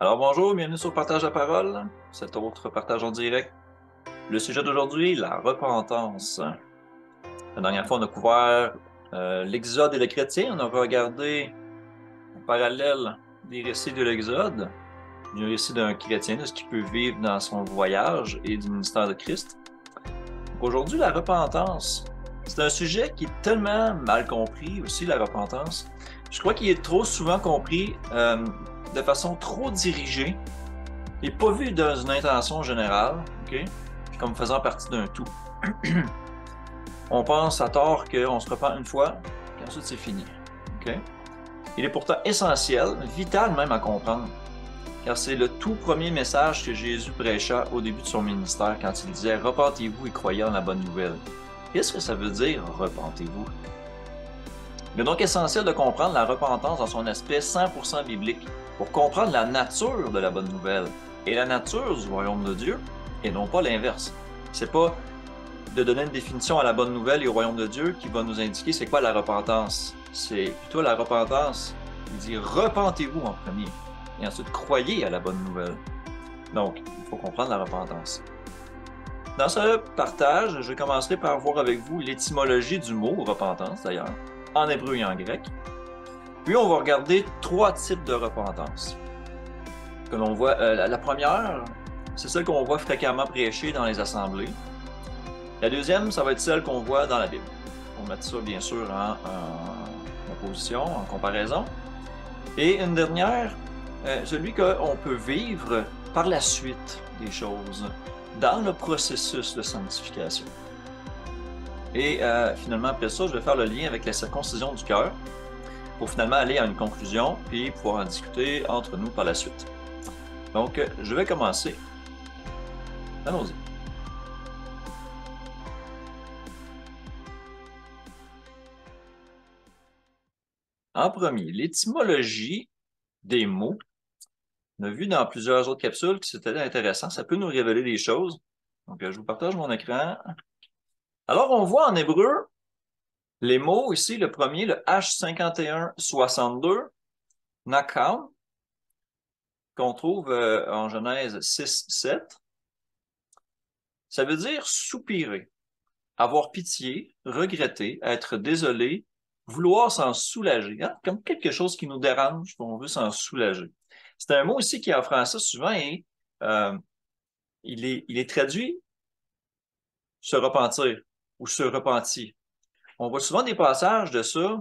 Alors bonjour, bienvenue sur Partage la parole, cet autre partage en direct. Le sujet d'aujourd'hui, la repentance. La dernière fois, on a couvert l'Exode et le chrétien. On a regardé en parallèle des récits de l'Exode, du récit d'un chrétien, de ce qu'il peut vivre dans son voyage et du ministère de Christ. Donc aujourd'hui, la repentance. C'est un sujet qui est tellement mal compris aussi, la repentance. Je crois qu'il est trop souvent compris de façon trop dirigée et pas vu dans une intention générale, OK? Comme faisant partie d'un tout. On pense à tort qu'on se repent une fois, et ensuite c'est fini. OK? Il est pourtant essentiel, vital même à comprendre, car c'est le tout premier message que Jésus prêcha au début de son ministère quand il disait « Repentez-vous et croyez en la bonne nouvelle ». Qu'est-ce que ça veut dire « repentez-vous » ? Il est donc essentiel de comprendre la repentance dans son aspect 100% biblique pour comprendre la nature de la bonne nouvelle et la nature du royaume de Dieu, et non pas l'inverse. C'est pas de donner une définition à la bonne nouvelle et au royaume de Dieu qui va nous indiquer c'est quoi la repentance. C'est plutôt la repentance. Il dit repentez-vous en premier et ensuite croyez à la bonne nouvelle. Donc, il faut comprendre la repentance. Dans ce partage, je commencerai par voir avec vous l'étymologie du mot repentance d'ailleurs, en hébreu et en grec. Puis on va regarder trois types de repentance. Que l'on voit, la première, c'est celle qu'on voit fréquemment prêchée dans les assemblées. La deuxième, ça va être celle qu'on voit dans la Bible. On va mettre ça, bien sûr, en opposition, en comparaison. Et une dernière, celui qu'on peut vivre par la suite des choses, dans le processus de sanctification. Et finalement, après ça, je vais faire le lien avec la circoncision du cœur pour finalement aller à une conclusion puis pouvoir en discuter entre nous par la suite. Donc, je vais commencer. Allons-y. En premier, l'étymologie des mots. On a vu dans plusieurs autres capsules que c'était intéressant. Ça peut nous révéler des choses. Donc, je vous partage mon écran. Alors, on voit en hébreu les mots ici. Le premier, le H5162, Nakam, qu'on trouve en Genèse 6-7. Ça veut dire soupirer, avoir pitié, regretter, être désolé, vouloir s'en soulager, hein? Comme quelque chose qui nous dérange, qu'on veut s'en soulager. C'est un mot ici qui en français souvent et il est traduit se repentir ou se repentir. On voit souvent des passages de ça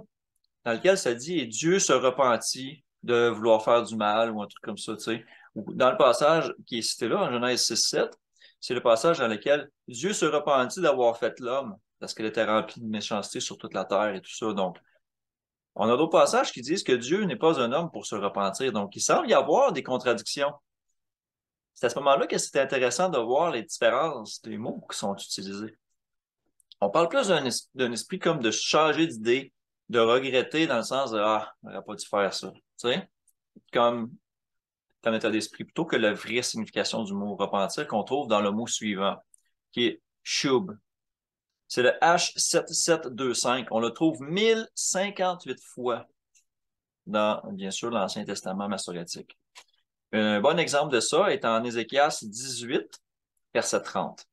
dans lesquels ça dit et Dieu se repentit de vouloir faire du mal ou un truc comme ça, tu sais. Ou dans le passage qui est cité là, en Genèse 6-7, c'est le passage dans lequel Dieu se repentit d'avoir fait l'homme parce qu'elle était remplie de méchanceté sur toute la terre et tout ça. Donc, on a d'autres passages qui disent que Dieu n'est pas un homme pour se repentir. Donc, il semble y avoir des contradictions. C'est à ce moment-là que c'est intéressant de voir les différences des mots qui sont utilisés. On parle plus d'un esprit comme de changer d'idée, de regretter dans le sens de Ah, on n'aurait pas dû faire ça. Tu sais, comme état d'esprit, plutôt que la vraie signification du mot repentir qu'on trouve dans le mot suivant, qui est shub. C'est le H7725. On le trouve 1058 fois dans, bien sûr, l'Ancien Testament massorétique. Un bon exemple de ça est en Ézéchias 18, verset 30.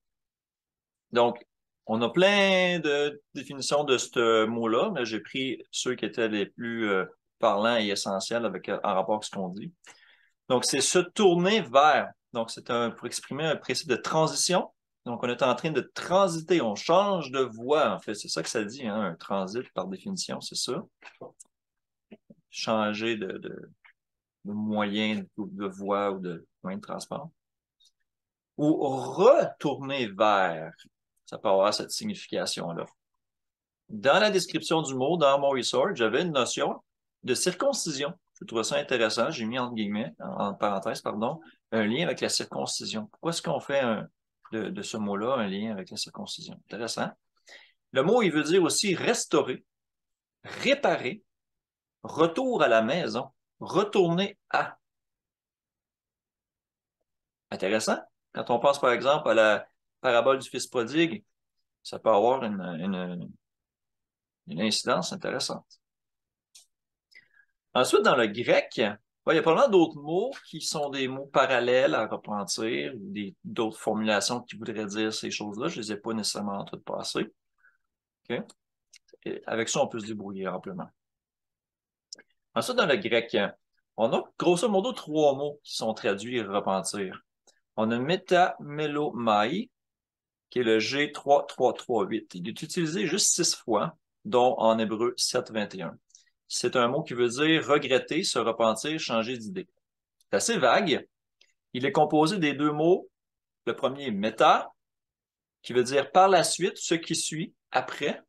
Donc, on a plein de définitions de ce mot-là, mais j'ai pris ceux qui étaient les plus parlants et essentiels avec, en rapport avec ce qu'on dit. Donc, c'est se tourner vers. Donc, c'est pour exprimer un principe de transition. Donc, on est en train de transiter, on change de voie, en fait. C'est ça que ça dit, hein, un transit par définition, c'est ça. Changer de moyen de voie ou de moyen de transport. Ou retourner vers. Ça peut avoir cette signification-là. Dans la description du mot, dans mon research, j'avais une notion de circoncision. Je trouve ça intéressant. J'ai mis entre guillemets, en parenthèse, pardon, un lien avec la circoncision. Pourquoi est-ce qu'on fait de ce mot-là un lien avec la circoncision? Intéressant. Le mot, il veut dire aussi restaurer, réparer, retour à la maison, retourner à. Intéressant. Quand on pense, par exemple, à la parabole du fils prodigue, ça peut avoir une incidence intéressante. Ensuite, dans le grec, Ouais, il y a probablement d'autres mots qui sont des mots parallèles à repentir, ou d'autres formulations qui voudraient dire ces choses-là. Je ne les ai pas nécessairement toutes passées. OK? Et avec ça, on peut se débrouiller amplement. Ensuite, dans le grec, on a grosso modo trois mots qui sont traduits repentir. On a méta-mélomai, qui est le G3338. Il est utilisé juste 6 fois, dont en hébreu 721. C'est un mot qui veut dire regretter, se repentir, changer d'idée. C'est assez vague. Il est composé des deux mots. Le premier, méta, qui veut dire par la suite, ce qui suit, après,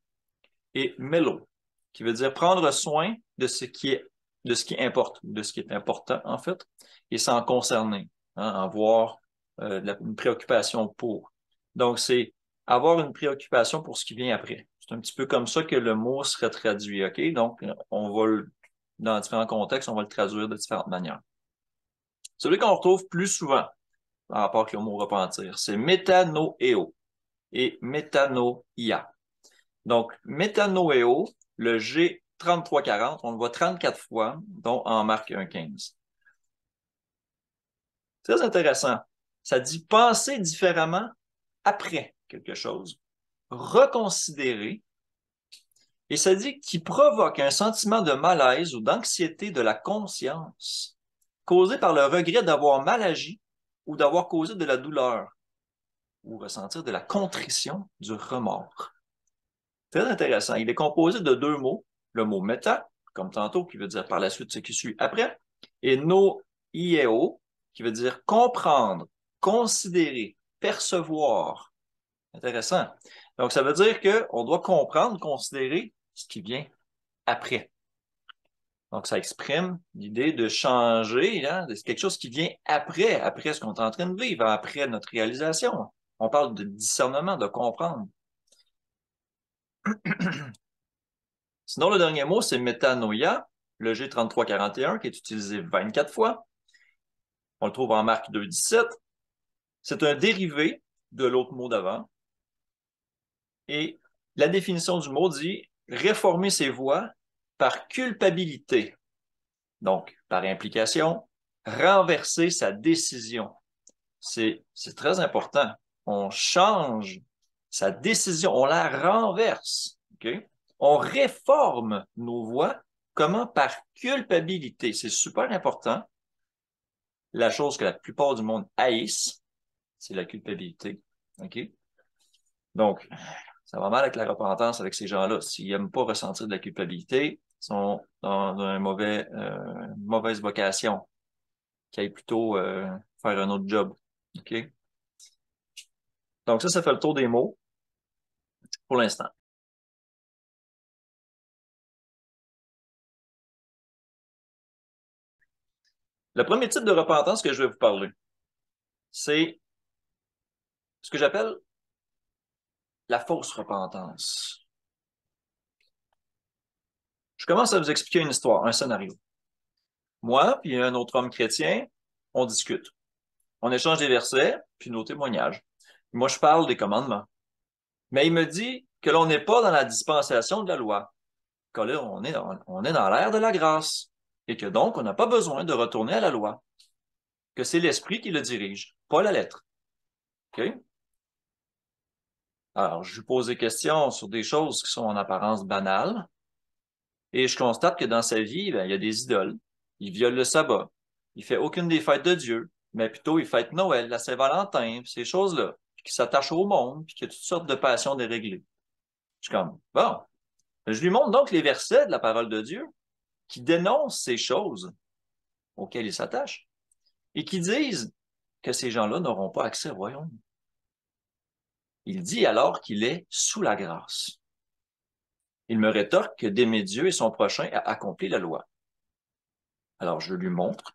et mélo, qui veut dire prendre soin de ce qui importe, de ce qui est important, en fait, et s'en concerner, hein, avoir une préoccupation pour. Donc, c'est avoir une préoccupation pour ce qui vient après. C'est un petit peu comme ça que le mot serait traduit, OK? Donc, dans différents contextes, on va le traduire de différentes manières. Celui qu'on retrouve plus souvent par rapport avec le mot repentir, c'est métanoéo et métanoïa. Donc, métanoéo, le G3340, on le voit 34 fois, dont en marque un 15. Très intéressant. Ça dit penser différemment après quelque chose, reconsidérer, et ça dit qui provoque un sentiment de malaise ou d'anxiété de la conscience, causé par le regret d'avoir mal agi ou d'avoir causé de la douleur, ou ressentir de la contrition, du remords. Très intéressant. Il est composé de deux mots. Le mot méta, comme tantôt, qui veut dire par la suite ce qui suit après, et no-ieo, qui veut dire comprendre, considérer, percevoir. Intéressant. Donc, ça veut dire qu'on doit comprendre, considérer ce qui vient après. Donc, ça exprime l'idée de changer, hein, c'est quelque chose qui vient après ce qu'on est en train de vivre, après notre réalisation. On parle de discernement, de comprendre. Sinon, le dernier mot, c'est métanoïa, le G3341, qui est utilisé 24 fois. On le trouve en marque 217. C'est un dérivé de l'autre mot d'avant. Et la définition du mot dit réformer ses voies par culpabilité. Donc, par implication, renverser sa décision. C'est très important. On change sa décision, on la renverse. OK? On réforme nos voies. Comment? Par culpabilité. C'est super important. La chose que la plupart du monde haïssent, c'est la culpabilité. OK? Donc, ça va mal avec la repentance avec ces gens-là. S'ils n'aiment pas ressentir de la culpabilité, ils sont dans une mauvaise vocation, qui aillent plutôt faire un autre job. OK? Donc, ça fait le tour des mots pour l'instant. Le premier type de repentance que je vais vous parler, c'est ce que j'appelle la fausse repentance. Je commence à vous expliquer une histoire, un scénario. Moi puis un autre homme chrétien, on discute. On échange des versets puis nos témoignages. Moi, je parle des commandements. Mais il me dit que l'on n'est pas dans la dispensation de la loi, que là, on est dans l'ère de la grâce et que donc, on n'a pas besoin de retourner à la loi, que c'est l'esprit qui le dirige, pas la lettre. OK? Alors, je lui pose des questions sur des choses qui sont en apparence banales et je constate que dans sa vie, ben, il y a des idoles. Il viole le sabbat. Il fait aucune des fêtes de Dieu, mais plutôt il fête Noël, la Saint-Valentin, ces choses-là, puis qui s'attachent au monde, puis qui a toutes sortes de passions déréglées. Je suis comme, bon, je lui montre donc les versets de la parole de Dieu qui dénoncent ces choses auxquelles il s'attache et qui disent que ces gens-là n'auront pas accès au royaume. Il dit alors qu'il est sous la grâce. Il me rétorque que d'aimer Dieu et son prochain a accompli la loi. Alors je lui montre,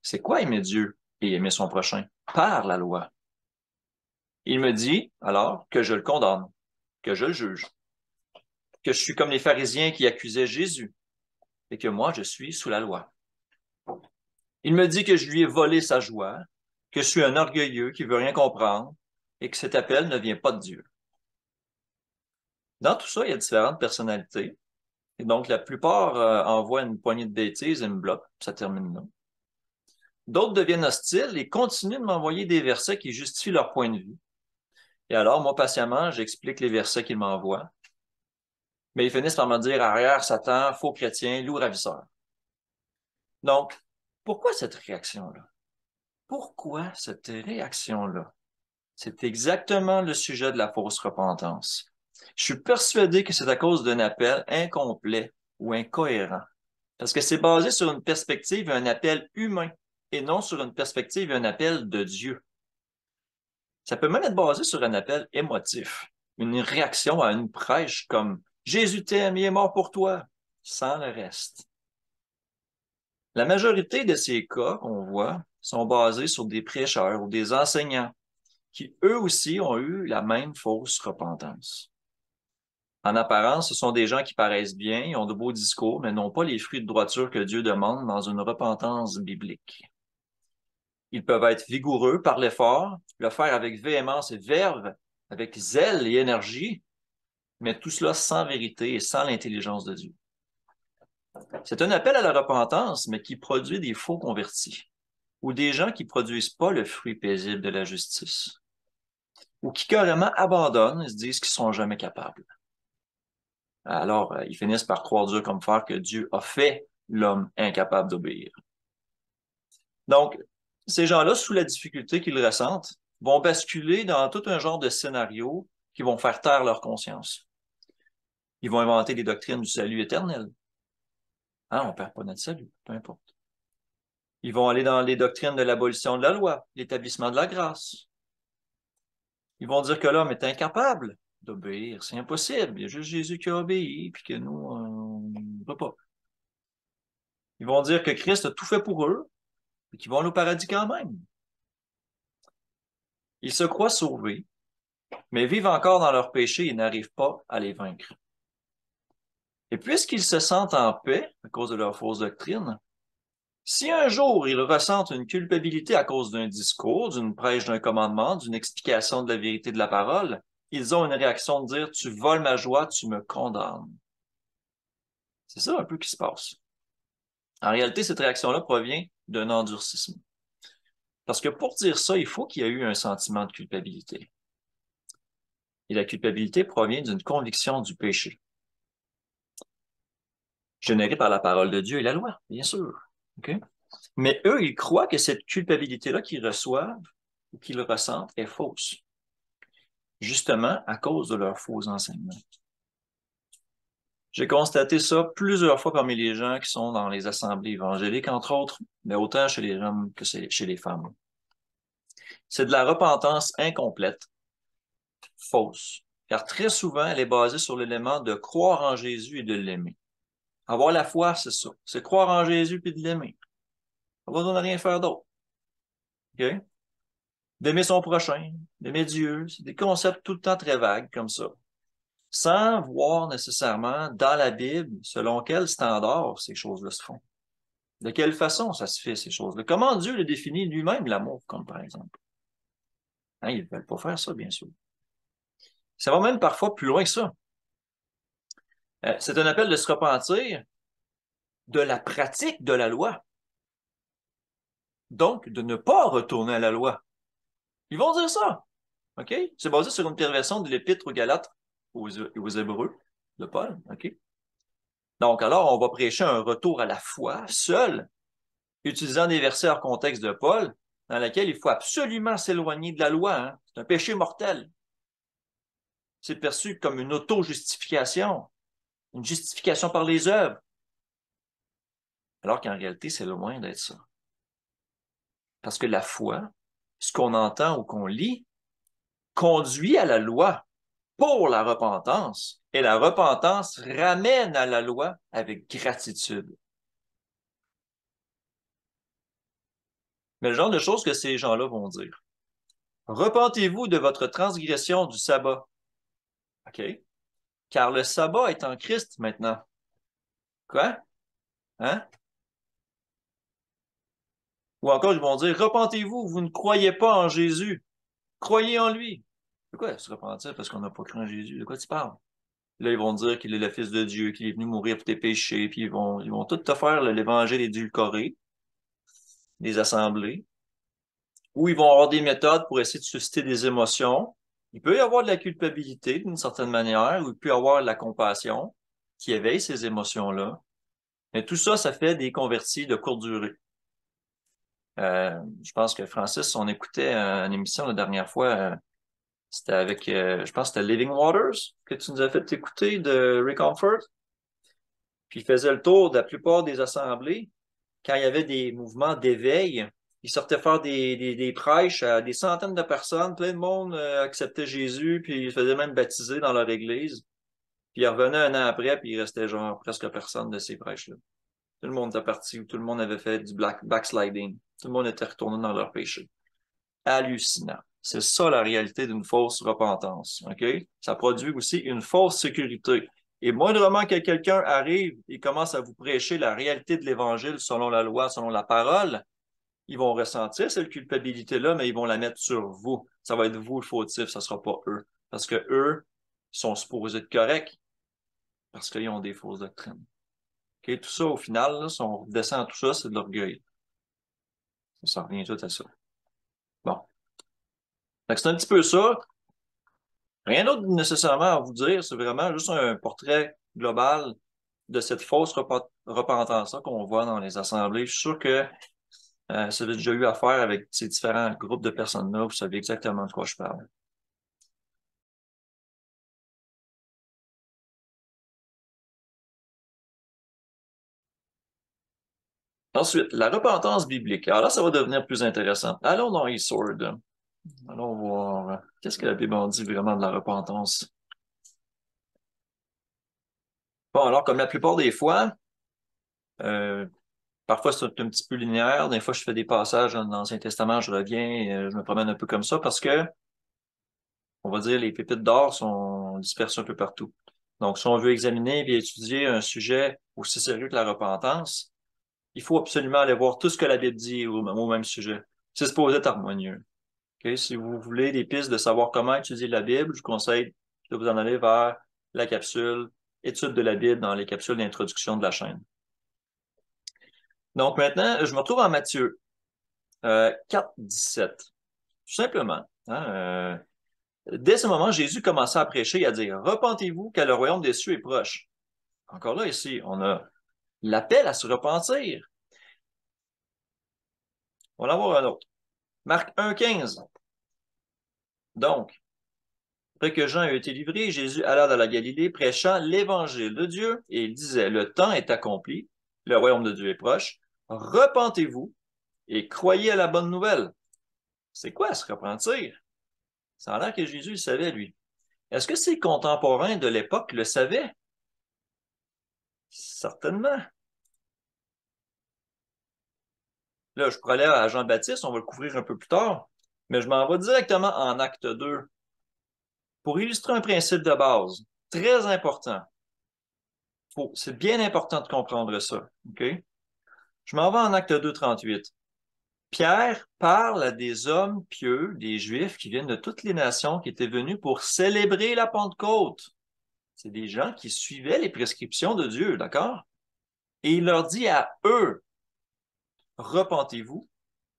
c'est quoi aimer Dieu et aimer son prochain? Par la loi. Il me dit alors que je le condamne, que je le juge, que je suis comme les pharisiens qui accusaient Jésus et que moi je suis sous la loi. Il me dit que je lui ai volé sa joie, que je suis un orgueilleux qui veut rien comprendre et que cet appel ne vient pas de Dieu. Dans tout ça, il y a différentes personnalités. Et donc, la plupart envoient une poignée de bêtises et me bloquent. Ça termine là. D'autres deviennent hostiles et continuent de m'envoyer des versets qui justifient leur point de vue. Et alors, moi, patiemment, j'explique les versets qu'ils m'envoient. Mais ils finissent par me dire arrière, Satan, faux chrétien, loup ravisseur. Donc, pourquoi cette réaction-là? Pourquoi cette réaction-là? C'est exactement le sujet de la fausse repentance. Je suis persuadé que c'est à cause d'un appel incomplet ou incohérent. Parce que c'est basé sur une perspective et un appel humain et non sur une perspective et un appel de Dieu. Ça peut même être basé sur un appel émotif, une réaction à une prêche comme Jésus t'aime, il est mort pour toi, sans le reste. La majorité de ces cas qu'on voit sont basés sur des prêcheurs ou des enseignants qui, eux aussi, ont eu la même fausse repentance. En apparence, ce sont des gens qui paraissent bien, ils ont de beaux discours, mais n'ont pas les fruits de droiture que Dieu demande dans une repentance biblique. Ils peuvent être vigoureux par l'effort, le faire avec véhémence et verve, avec zèle et énergie, mais tout cela sans vérité et sans l'intelligence de Dieu. C'est un appel à la repentance, mais qui produit des faux convertis, ou des gens qui produisent pas le fruit paisible de la justice, ou qui carrément abandonnent et se disent qu'ils sont jamais capables. Alors, ils finissent par croire dur comme fer que Dieu a fait l'homme incapable d'obéir. Donc, ces gens-là, sous la difficulté qu'ils ressentent, vont basculer dans tout un genre de scénarios qui vont faire taire leur conscience. Ils vont inventer des doctrines du salut éternel. Hein, on ne perd pas notre salut, peu importe. Ils vont aller dans les doctrines de l'abolition de la loi, l'établissement de la grâce. Ils vont dire que l'homme est incapable d'obéir. C'est impossible. Il y a juste Jésus qui a obéi, puis que nous, on ne peut pas. Ils vont dire que Christ a tout fait pour eux, et qu'ils vont aller au paradis quand même. Ils se croient sauvés, mais vivent encore dans leurs péchés et n'arrivent pas à les vaincre. Et puisqu'ils se sentent en paix à cause de leur fausse doctrine, si un jour ils ressentent une culpabilité à cause d'un discours, d'une prêche d'un commandement, d'une explication de la vérité de la parole, ils ont une réaction de dire « Tu voles ma joie, tu me condamnes ». C'est ça un peu qui se passe. En réalité, cette réaction-là provient d'un endurcissement. Parce que pour dire ça, il faut qu'il y ait eu un sentiment de culpabilité. Et la culpabilité provient d'une conviction du péché, générée par la parole de Dieu et la loi, bien sûr. Okay? Mais eux, ils croient que cette culpabilité-là qu'ils reçoivent ou qu'ils ressentent est fausse, justement à cause de leurs faux enseignements. J'ai constaté ça plusieurs fois parmi les gens qui sont dans les assemblées évangéliques, entre autres, mais autant chez les hommes que chez les femmes. C'est de la repentance incomplète, fausse, car très souvent, elle est basée sur l'élément de croire en Jésus et de l'aimer. Avoir la foi, c'est ça. C'est croire en Jésus et de l'aimer. Pas besoin de rien faire d'autre. Okay? D'aimer son prochain, d'aimer Dieu, c'est des concepts tout le temps très vagues comme ça. Sans voir nécessairement dans la Bible selon quel standard ces choses-là se font. De quelle façon ça se fait, ces choses-là? Comment Dieu le définit lui-même, l'amour, comme par exemple? Hein, ils ne veulent pas faire ça, bien sûr. Ça va même parfois plus loin que ça. C'est un appel de se repentir de la pratique de la loi. Donc, de ne pas retourner à la loi. Ils vont dire ça. OK? C'est basé sur une perversion de l'Épître aux Galates, aux Hébreux, de Paul. OK? Donc, alors, on va prêcher un retour à la foi seul, utilisant des versets hors contexte de Paul, dans lesquels il faut absolument s'éloigner de la loi. Hein? C'est un péché mortel. C'est perçu comme une auto-justification, une justification par les œuvres. Alors qu'en réalité, c'est loin d'être ça. Parce que la foi, ce qu'on entend ou qu'on lit, conduit à la loi pour la repentance. Et la repentance ramène à la loi avec gratitude. Mais le genre de choses que ces gens-là vont dire. Repentez-vous de votre transgression du sabbat. OK? Car le sabbat est en Christ maintenant. Quoi? Hein? Ou encore, ils vont dire, repentez-vous, vous ne croyez pas en Jésus. Croyez en lui. De quoi se repentir parce qu'on n'a pas cru en Jésus? De quoi tu parles? Là, ils vont dire qu'il est le Fils de Dieu, qu'il est venu mourir pour tes péchés, puis ils vont tout te faire l'évangile édulcoré. des assemblées, où ils vont avoir des méthodes pour essayer de susciter des émotions. Il peut y avoir de la culpabilité d'une certaine manière, ou il peut y avoir de la compassion qui éveille ces émotions-là. Mais tout ça, ça fait des convertis de courte durée. Je pense que Francis, on écoutait une émission la dernière fois, c'était avec, je pense que c'était Living Waters que tu nous as fait écouter de Rick Comfort. Puis il faisait le tour de la plupart des assemblées. Quand il y avait des mouvements d'éveil, il sortait faire des prêches à des centaines de personnes. Plein de monde acceptait Jésus, puis il se faisait même baptiser dans leur église. Puis il revenait un an après, puis il restait genre presque personne de ces prêches-là. Tout le monde était parti, tout le monde avait fait du backsliding. Tout le monde était retourné dans leur péché. Hallucinant. C'est ça la réalité d'une fausse repentance. OK? Ça produit aussi une fausse sécurité. Et moindrement que quelqu'un arrive et commence à vous prêcher la réalité de l'Évangile selon la loi, selon la parole, ils vont ressentir cette culpabilité-là, mais ils vont la mettre sur vous. Ça va être vous le fautif, ça ne sera pas eux. Parce que eux sont supposés être corrects parce qu'ils ont des fausses doctrines. Okay? Tout ça, au final, là, si on redescend à tout ça, c'est de l'orgueil. Ça revient tout à ça. Bon. C'est un petit peu ça. Rien d'autre nécessairement à vous dire, c'est vraiment juste un portrait global de cette fausse repentance-là qu'on voit dans les assemblées. Je suis sûr que ça avez déjà eu affaire avec ces différents groupes de personnes-là, vous savez exactement de quoi je parle. Ensuite, la repentance biblique. Alors là, ça va devenir plus intéressant. Allons dans Sword. Allons voir. Qu'est-ce que la Bible en dit vraiment de la repentance? Bon, alors, comme la plupart des fois, euh, parfois c'est un petit peu linéaire. Des fois, je fais des passages dans l'Ancien Testament, je reviens, je me promène un peu comme ça parce que, on va dire, les pépites d'or sont dispersées un peu partout. Donc, si on veut examiner et étudier un sujet aussi sérieux que la repentance, il faut absolument aller voir tout ce que la Bible dit au même sujet. C'est supposé être harmonieux. Okay? Si vous voulez des pistes de savoir comment étudier la Bible, je vous conseille de vous en aller vers la capsule Étude de la Bible dans les capsules d'introduction de la chaîne. Donc maintenant, je me retrouve en Matthieu 4, 17. Tout simplement. Hein, dès ce moment, Jésus commençait à prêcher et à dire, repentez-vous car le royaume des cieux est proche. Encore là, ici, on a l'appel à se repentir. On va en voir un autre. Marc 1, 15. Donc, après que Jean ait été livré, Jésus alla dans la Galilée, prêchant l'évangile de Dieu, et il disait, le temps est accompli, le royaume de Dieu est proche, repentez-vous et croyez à la bonne nouvelle. C'est quoi se repentir? Ça a l'air que Jésus le savait, lui. Est-ce que ses contemporains de l'époque le savaient? Certainement. Là, je pourrais aller à Jean-Baptiste, on va le couvrir un peu plus tard, mais je m'en vais directement en acte 2 pour illustrer un principe de base très important. C'est bien important de comprendre ça. OK? Je m'en vais en acte 2, 38. Pierre parle à des hommes pieux, des Juifs qui viennent de toutes les nations qui étaient venus pour célébrer la Pentecôte. C'est des gens qui suivaient les prescriptions de Dieu, d'accord? Et il leur dit à eux, repentez-vous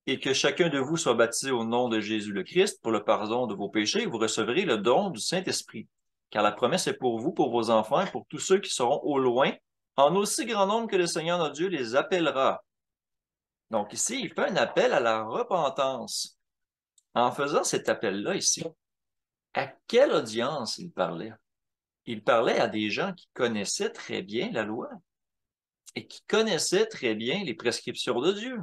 et que chacun de vous soit baptisé au nom de Jésus le Christ pour le pardon de vos péchés, et vous recevrez le don du Saint-Esprit. Car la promesse est pour vous, pour vos enfants, et pour tous ceux qui seront au loin, en aussi grand nombre que le Seigneur notre Dieu les appellera. Donc ici, il fait un appel à la repentance. En faisant cet appel-là ici, à quelle audience il parlait? Il parlait à des gens qui connaissaient très bien la loi et qui connaissaient très bien les prescriptions de Dieu.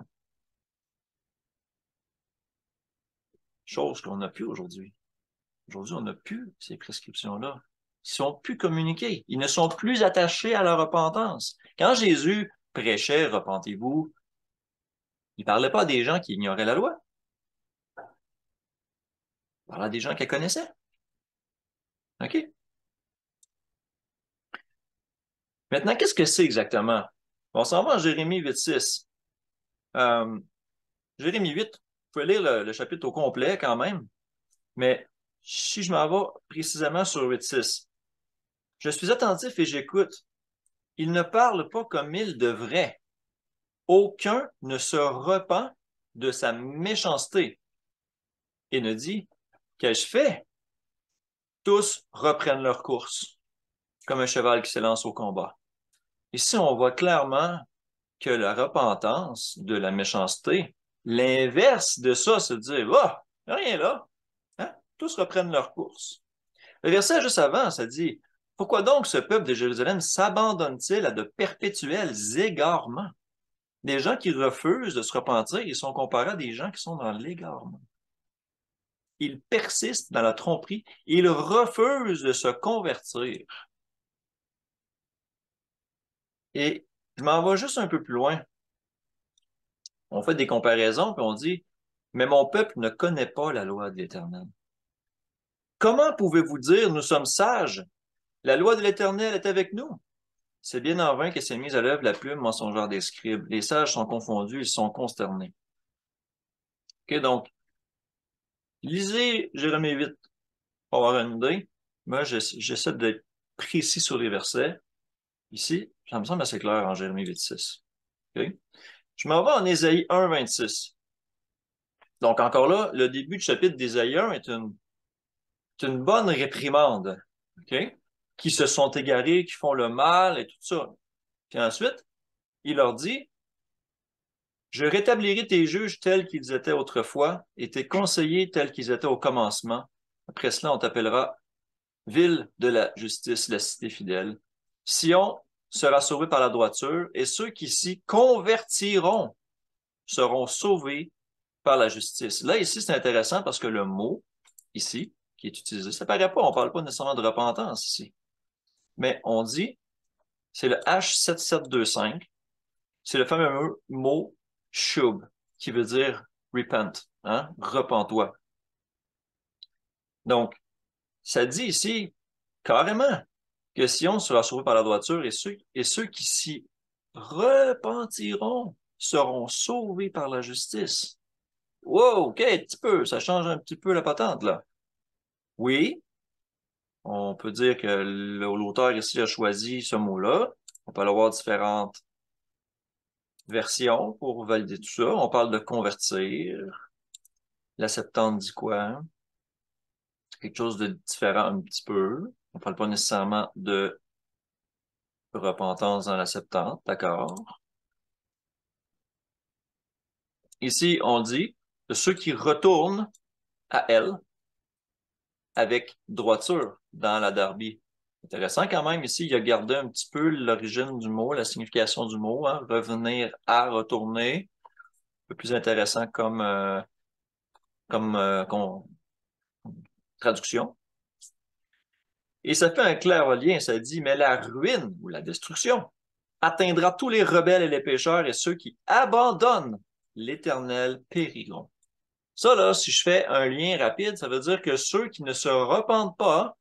Chose qu'on n'a plus aujourd'hui. Aujourd'hui, on n'a plus ces prescriptions-là. Ils sont plus communiqués. Ils ne sont plus attachés à la repentance. Quand Jésus prêchait, repentez-vous, il ne parlait pas à des gens qui ignoraient la loi. Il parlait à des gens qui la connaissaient. OK? Maintenant, qu'est-ce que c'est exactement? On s'en va en Jérémie 8.6. Jérémie 8, vous pouvez lire le chapitre au complet quand même, mais si je m'en vais précisément sur 8.6, je suis attentif et j'écoute. Il ne parle pas comme il devrait. Aucun ne se repent de sa méchanceté et ne dit, qu'ai-je fait? Tous reprennent leur course, comme un cheval qui s'élance au combat. Ici, on voit clairement que la repentance de la méchanceté, l'inverse de ça, c'est de dire, ah, oh, rien là, hein? Tous reprennent leur course. Le verset juste avant, ça dit, pourquoi donc ce peuple de Jérusalem s'abandonne-t-il à de perpétuels égarements? Des gens qui refusent de se repentir, ils sont comparés à des gens qui sont dans l'égarement. Ils persistent dans la tromperie, ils refusent de se convertir. Et je m'en vais juste un peu plus loin. On fait des comparaisons, puis on dit, mais mon peuple ne connaît pas la loi de l'Éternel. Comment pouvez-vous dire, nous sommes sages? La loi de l'Éternel est avec nous. C'est bien en vain que s'est mise à l'œuvre la plume mensongère des scribes. Les sages sont confondus, ils sont consternés. OK, donc, lisez Jérémie 8 pour avoir une idée. Moi, j'essaie d'être précis sur les versets. Ici, ça me semble assez clair en Jérémie 8:6. Okay? Je m'en vais en Ésaïe 1:26. Donc, encore là, le début du chapitre d'Ésaïe 1 est une bonne réprimande. Okay? Qui se sont égarés, qui font le mal et tout ça. Puis ensuite, il leur dit, je rétablirai tes juges tels qu'ils étaient autrefois et tes conseillers tels qu'ils étaient au commencement. Après cela, on t'appellera ville de la justice, la cité fidèle. Sion sera sauvé par la droiture et ceux qui s'y convertiront seront sauvés par la justice. Là, ici, c'est intéressant parce que le mot, ici, qui est utilisé, ça ne paraît pas, on ne parle pas nécessairement de repentance ici. Mais on dit, c'est le H7725, c'est le fameux mot shub, qui veut dire repent, hein? Repens-toi. Donc, ça dit ici, carrément, que Sion sera sauvé par la droiture et ceux qui s'y repentiront seront sauvés par la justice. Wow, OK, un petit peu, ça change un petit peu la patente, là. Oui, on peut dire que l'auteur ici a choisi ce mot-là. On peut avoir différentes versions pour valider tout ça. On parle de convertir. La Septante dit quoi? Hein? Quelque chose de différent un petit peu. On parle pas nécessairement de repentance dans la Septante, d'accord? Ici, on dit de ceux qui retournent à elle avec droiture dans la Darby. Intéressant quand même, ici, il a gardé un petit peu l'origine du mot, la signification du mot, hein, revenir à retourner. Un peu plus intéressant comme traduction. Et ça fait un clair lien, ça dit, mais la ruine ou la destruction atteindra tous les rebelles et les pécheurs et ceux qui abandonnent l'Éternel périront. Ça, là, si je fais un lien rapide, ça veut dire que ceux qui ne se repentent pas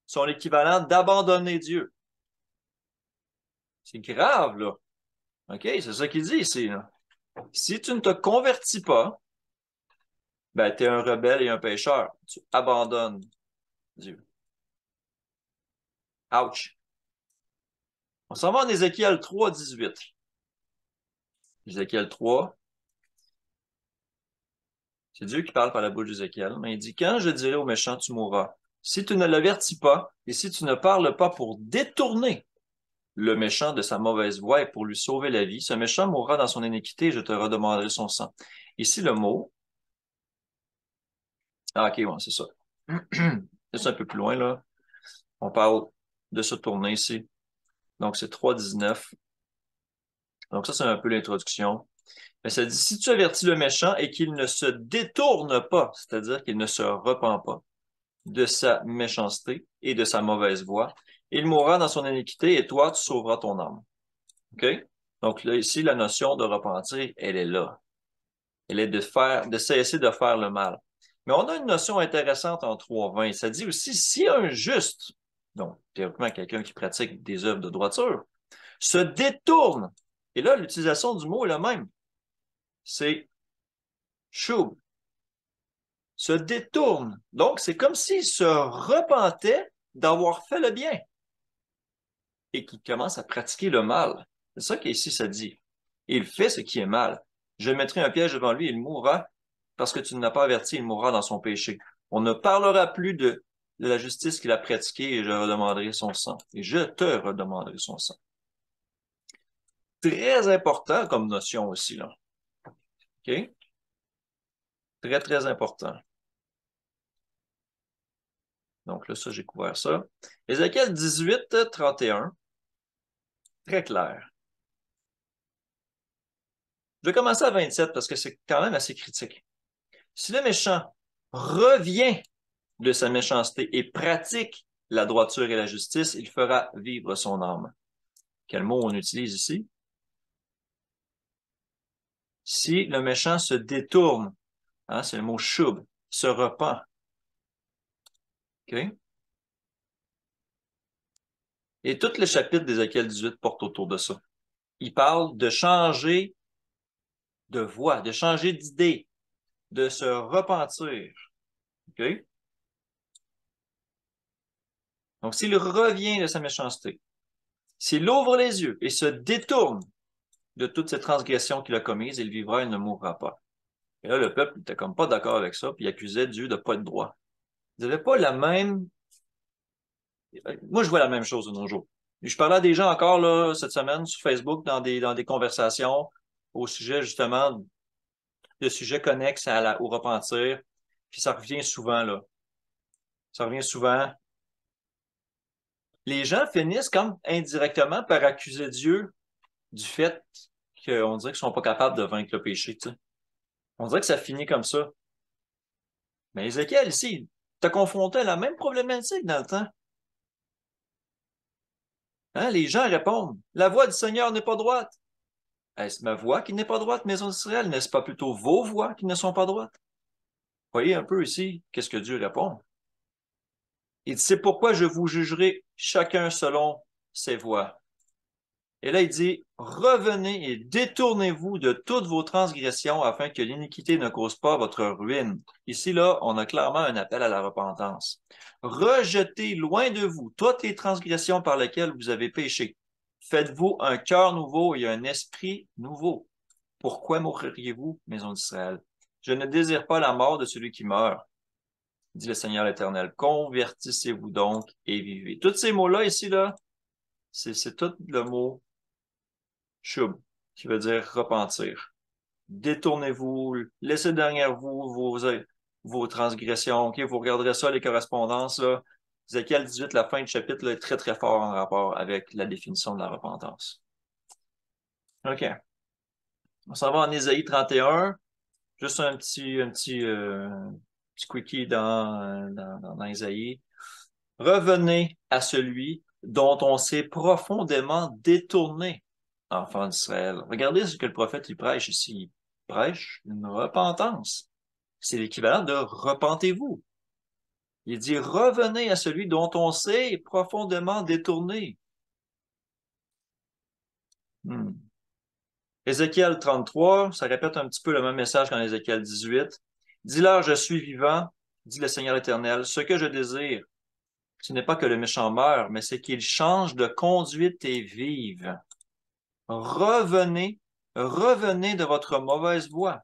sont l'équivalent d'abandonner Dieu. C'est grave, là. OK? C'est ça qu'il dit ici, là. Si tu ne te convertis pas, ben, tu es un rebelle et un pécheur. Tu abandonnes Dieu. Ouch. On s'en va en Ézéchiel 3:18. Ézéchiel 3. C'est Dieu qui parle par la bouche d'Ézéchiel. Mais il dit, quand je dirai au méchant, tu mourras. Si tu ne l'avertis pas et si tu ne parles pas pour détourner le méchant de sa mauvaise voie et pour lui sauver la vie, ce méchant mourra dans son iniquité et je te redemanderai son sang. Ici, le mot. Ah, OK, ouais, c'est ça. C'est un peu plus loin, là. On parle de se tourner ici. Donc, c'est 3:19. Donc, ça, c'est un peu l'introduction. Mais ça dit, si tu avertis le méchant et qu'il ne se détourne pas, c'est-à-dire qu'il ne se repent pas de sa méchanceté et de sa mauvaise voie, il mourra dans son iniquité et toi, tu sauveras ton âme. OK? Donc, là, ici, la notion de repentir, elle est là. Elle est de cesser de faire le mal. Mais on a une notion intéressante en 3:20. Ça dit aussi, si un juste, donc théoriquement quelqu'un qui pratique des œuvres de droiture, se détourne, et là, l'utilisation du mot est la même. C'est shub, se détourne. Donc, c'est comme s'il se repentait d'avoir fait le bien et qu'il commence à pratiquer le mal. C'est ça qu'ici ça dit. Il fait ce qui est mal. Je mettrai un piège devant lui, il mourra parce que tu ne l'as pas averti, il mourra dans son péché. On ne parlera plus de la justice qu'il a pratiquée et je redemanderai son sang. Et je te redemanderai son sang. Très important comme notion aussi, là. OK? Très, très important. Donc là, ça, j'ai couvert ça. Ézéchiel 18, 31. Très clair. Je vais commencer à 27 parce que c'est quand même assez critique. Si le méchant revient de sa méchanceté et pratique la droiture et la justice, il fera vivre son âme. Quel mot on utilise ici? Si le méchant se détourne, hein, c'est le mot shub, se repent. OK? Et tout le chapitre d'Ézéchiel 18 porte autour de ça. Il parle de changer de voie, de changer d'idée, de se repentir. OK? Donc, s'il revient de sa méchanceté, s'il ouvre les yeux et se détourne de toutes ces transgressions qu'il a commises, il vivra et ne mourra pas. Et là, le peuple n'était comme pas d'accord avec ça, puis il accusait Dieu de ne pas être droit. Ils n'avaient pas la même... Moi, je vois la même chose de nos jours. Je parlais à des gens encore là, cette semaine sur Facebook dans des conversations au sujet justement de sujets connexes au repentir. Puis ça revient souvent, là. Ça revient souvent. Les gens finissent comme indirectement par accuser Dieu du fait qu'on dirait qu'ils sont pas capables de vaincre le péché, tu sais. On dirait que ça finit comme ça. Mais Ézéchiel, ici, t'as confronté à la même problématique dans le temps. Hein? Les gens répondent, la voix du Seigneur n'est pas droite. Est-ce ma voix qui n'est pas droite, maison d'Israël? N'est-ce pas plutôt vos voix qui ne sont pas droites? Voyez un peu ici, qu'est-ce que Dieu répond? Il dit, c'est pourquoi je vous jugerai chacun selon ses voies. Et là, il dit, revenez et détournez-vous de toutes vos transgressions afin que l'iniquité ne cause pas votre ruine. Ici, là, on a clairement un appel à la repentance. Rejetez loin de vous toutes les transgressions par lesquelles vous avez péché. Faites-vous un cœur nouveau et un esprit nouveau. Pourquoi mourriez-vous, maison d'Israël? Je ne désire pas la mort de celui qui meurt, dit le Seigneur l'Éternel. Convertissez-vous donc et vivez. Tous ces mots-là ici, là, c'est tout le mot shub, qui veut dire repentir. Détournez-vous, laissez derrière vous vos transgressions. Okay? Vous regarderez ça, les correspondances. Là. Ézéchiel 18, la fin du chapitre, là, est très, très fort en rapport avec la définition de la repentance. OK. On s'en va en Ésaïe 31. Juste petit quickie dans Ésaïe. Revenez à celui dont on s'est profondément détourné, enfants d'Israël. Regardez ce que le prophète il prêche ici. Il prêche une repentance. C'est l'équivalent de repentez-vous. Il dit revenez à celui dont on s'est profondément détourné. Ézéchiel 33, ça répète un petit peu le même message qu'en Ézéchiel 18. Dis-leur, je suis vivant, dit le Seigneur l'Éternel. Ce que je désire, ce n'est pas que le méchant meure, mais c'est qu'il change de conduite et vive. Revenez, revenez de votre mauvaise voie.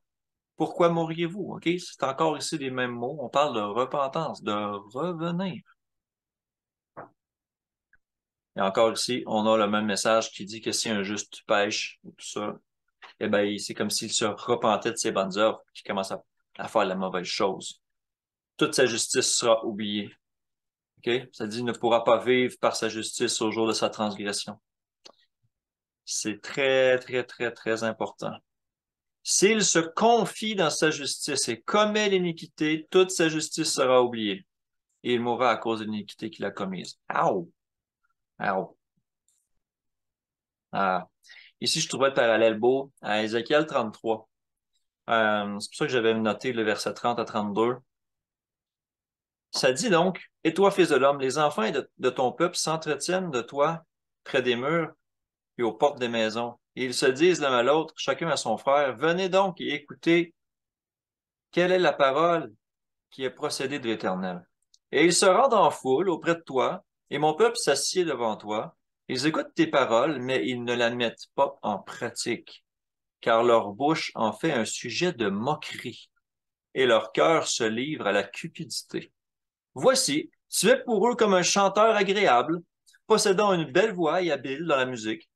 Pourquoi mourriez-vous? OK? C'est encore ici les mêmes mots. On parle de repentance, de revenir. Et encore ici, on a le même message qui dit que si un juste pêche, ou tout ça, eh bien, c'est comme s'il se repentait de ses bonnes œuvres, qu'il commence à faire la mauvaise chose. Toute sa justice sera oubliée. OK? Ça dit, il ne pourra pas vivre par sa justice au jour de sa transgression. C'est très, très, très, très important. S'il se confie dans sa justice et commet l'iniquité, toute sa justice sera oubliée. Et il mourra à cause de l'iniquité qu'il a commise. Ow! Ow! Ah. Ici, je trouvais le parallèle beau à Ézéchiel 33. C'est pour ça que j'avais noté le verset 30 à 32. Ça dit donc, et toi, fils de l'homme, les enfants de ton peuple s'entretiennent de toi près des murs et aux portes des maisons. Et ils se disent l'un à l'autre, chacun à son frère, venez donc et écoutez quelle est la parole qui est procédée de l'Éternel. Et ils se rendent en foule auprès de toi, et mon peuple s'assied devant toi. Ils écoutent tes paroles, mais ils ne la mettent pas en pratique. car leur bouche en fait un sujet de moquerie, et leur cœur se livre à la cupidité. Voici, tu es pour eux comme un chanteur agréable, possédant une belle voix et habile dans la musique.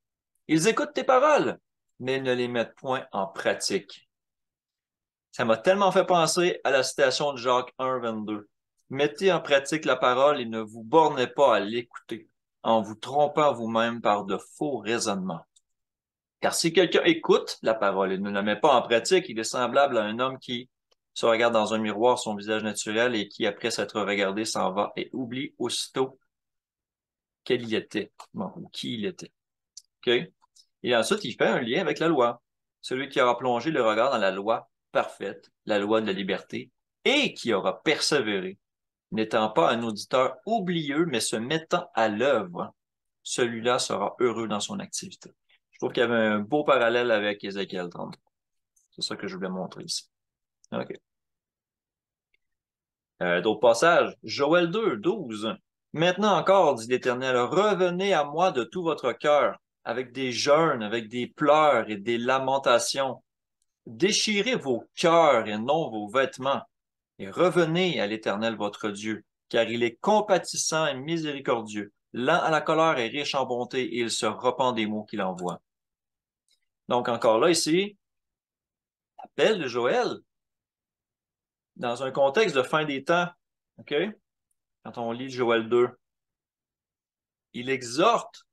Ils écoutent tes paroles, mais ils ne les mettent point en pratique. Ça m'a tellement fait penser à la citation de Jacques 1, 22. Mettez en pratique la parole et ne vous bornez pas à l'écouter, en vous trompant vous-même par de faux raisonnements. Car si quelqu'un écoute la parole et ne la met pas en pratique, il est semblable à un homme qui se regarde dans un miroir son visage naturel et qui, après s'être regardé, s'en va et oublie aussitôt quel il était, bon, ou qui il était. OK? Et ensuite, il fait un lien avec la loi. Celui qui aura plongé le regard dans la loi parfaite, la loi de la liberté, et qui aura persévéré, n'étant pas un auditeur oublieux, mais se mettant à l'œuvre, celui-là sera heureux dans son activité. Je trouve qu'il y avait un beau parallèle avec Ézéchiel 33. C'est ça que je voulais montrer ici. OK. D'autres passages. Joël 2, 12. Maintenant encore, dit l'Éternel, revenez à moi de tout votre cœur, avec des jeûnes, avec des pleurs et des lamentations. Déchirez vos cœurs et non vos vêtements, et revenez à l'Éternel votre Dieu, car il est compatissant et miséricordieux, lent à la colère et riche en bonté, et il se repent des maux qu'il envoie. Donc encore là, ici, appel de Joël, dans un contexte de fin des temps, OK? Quand on lit Joël 2, il exhorte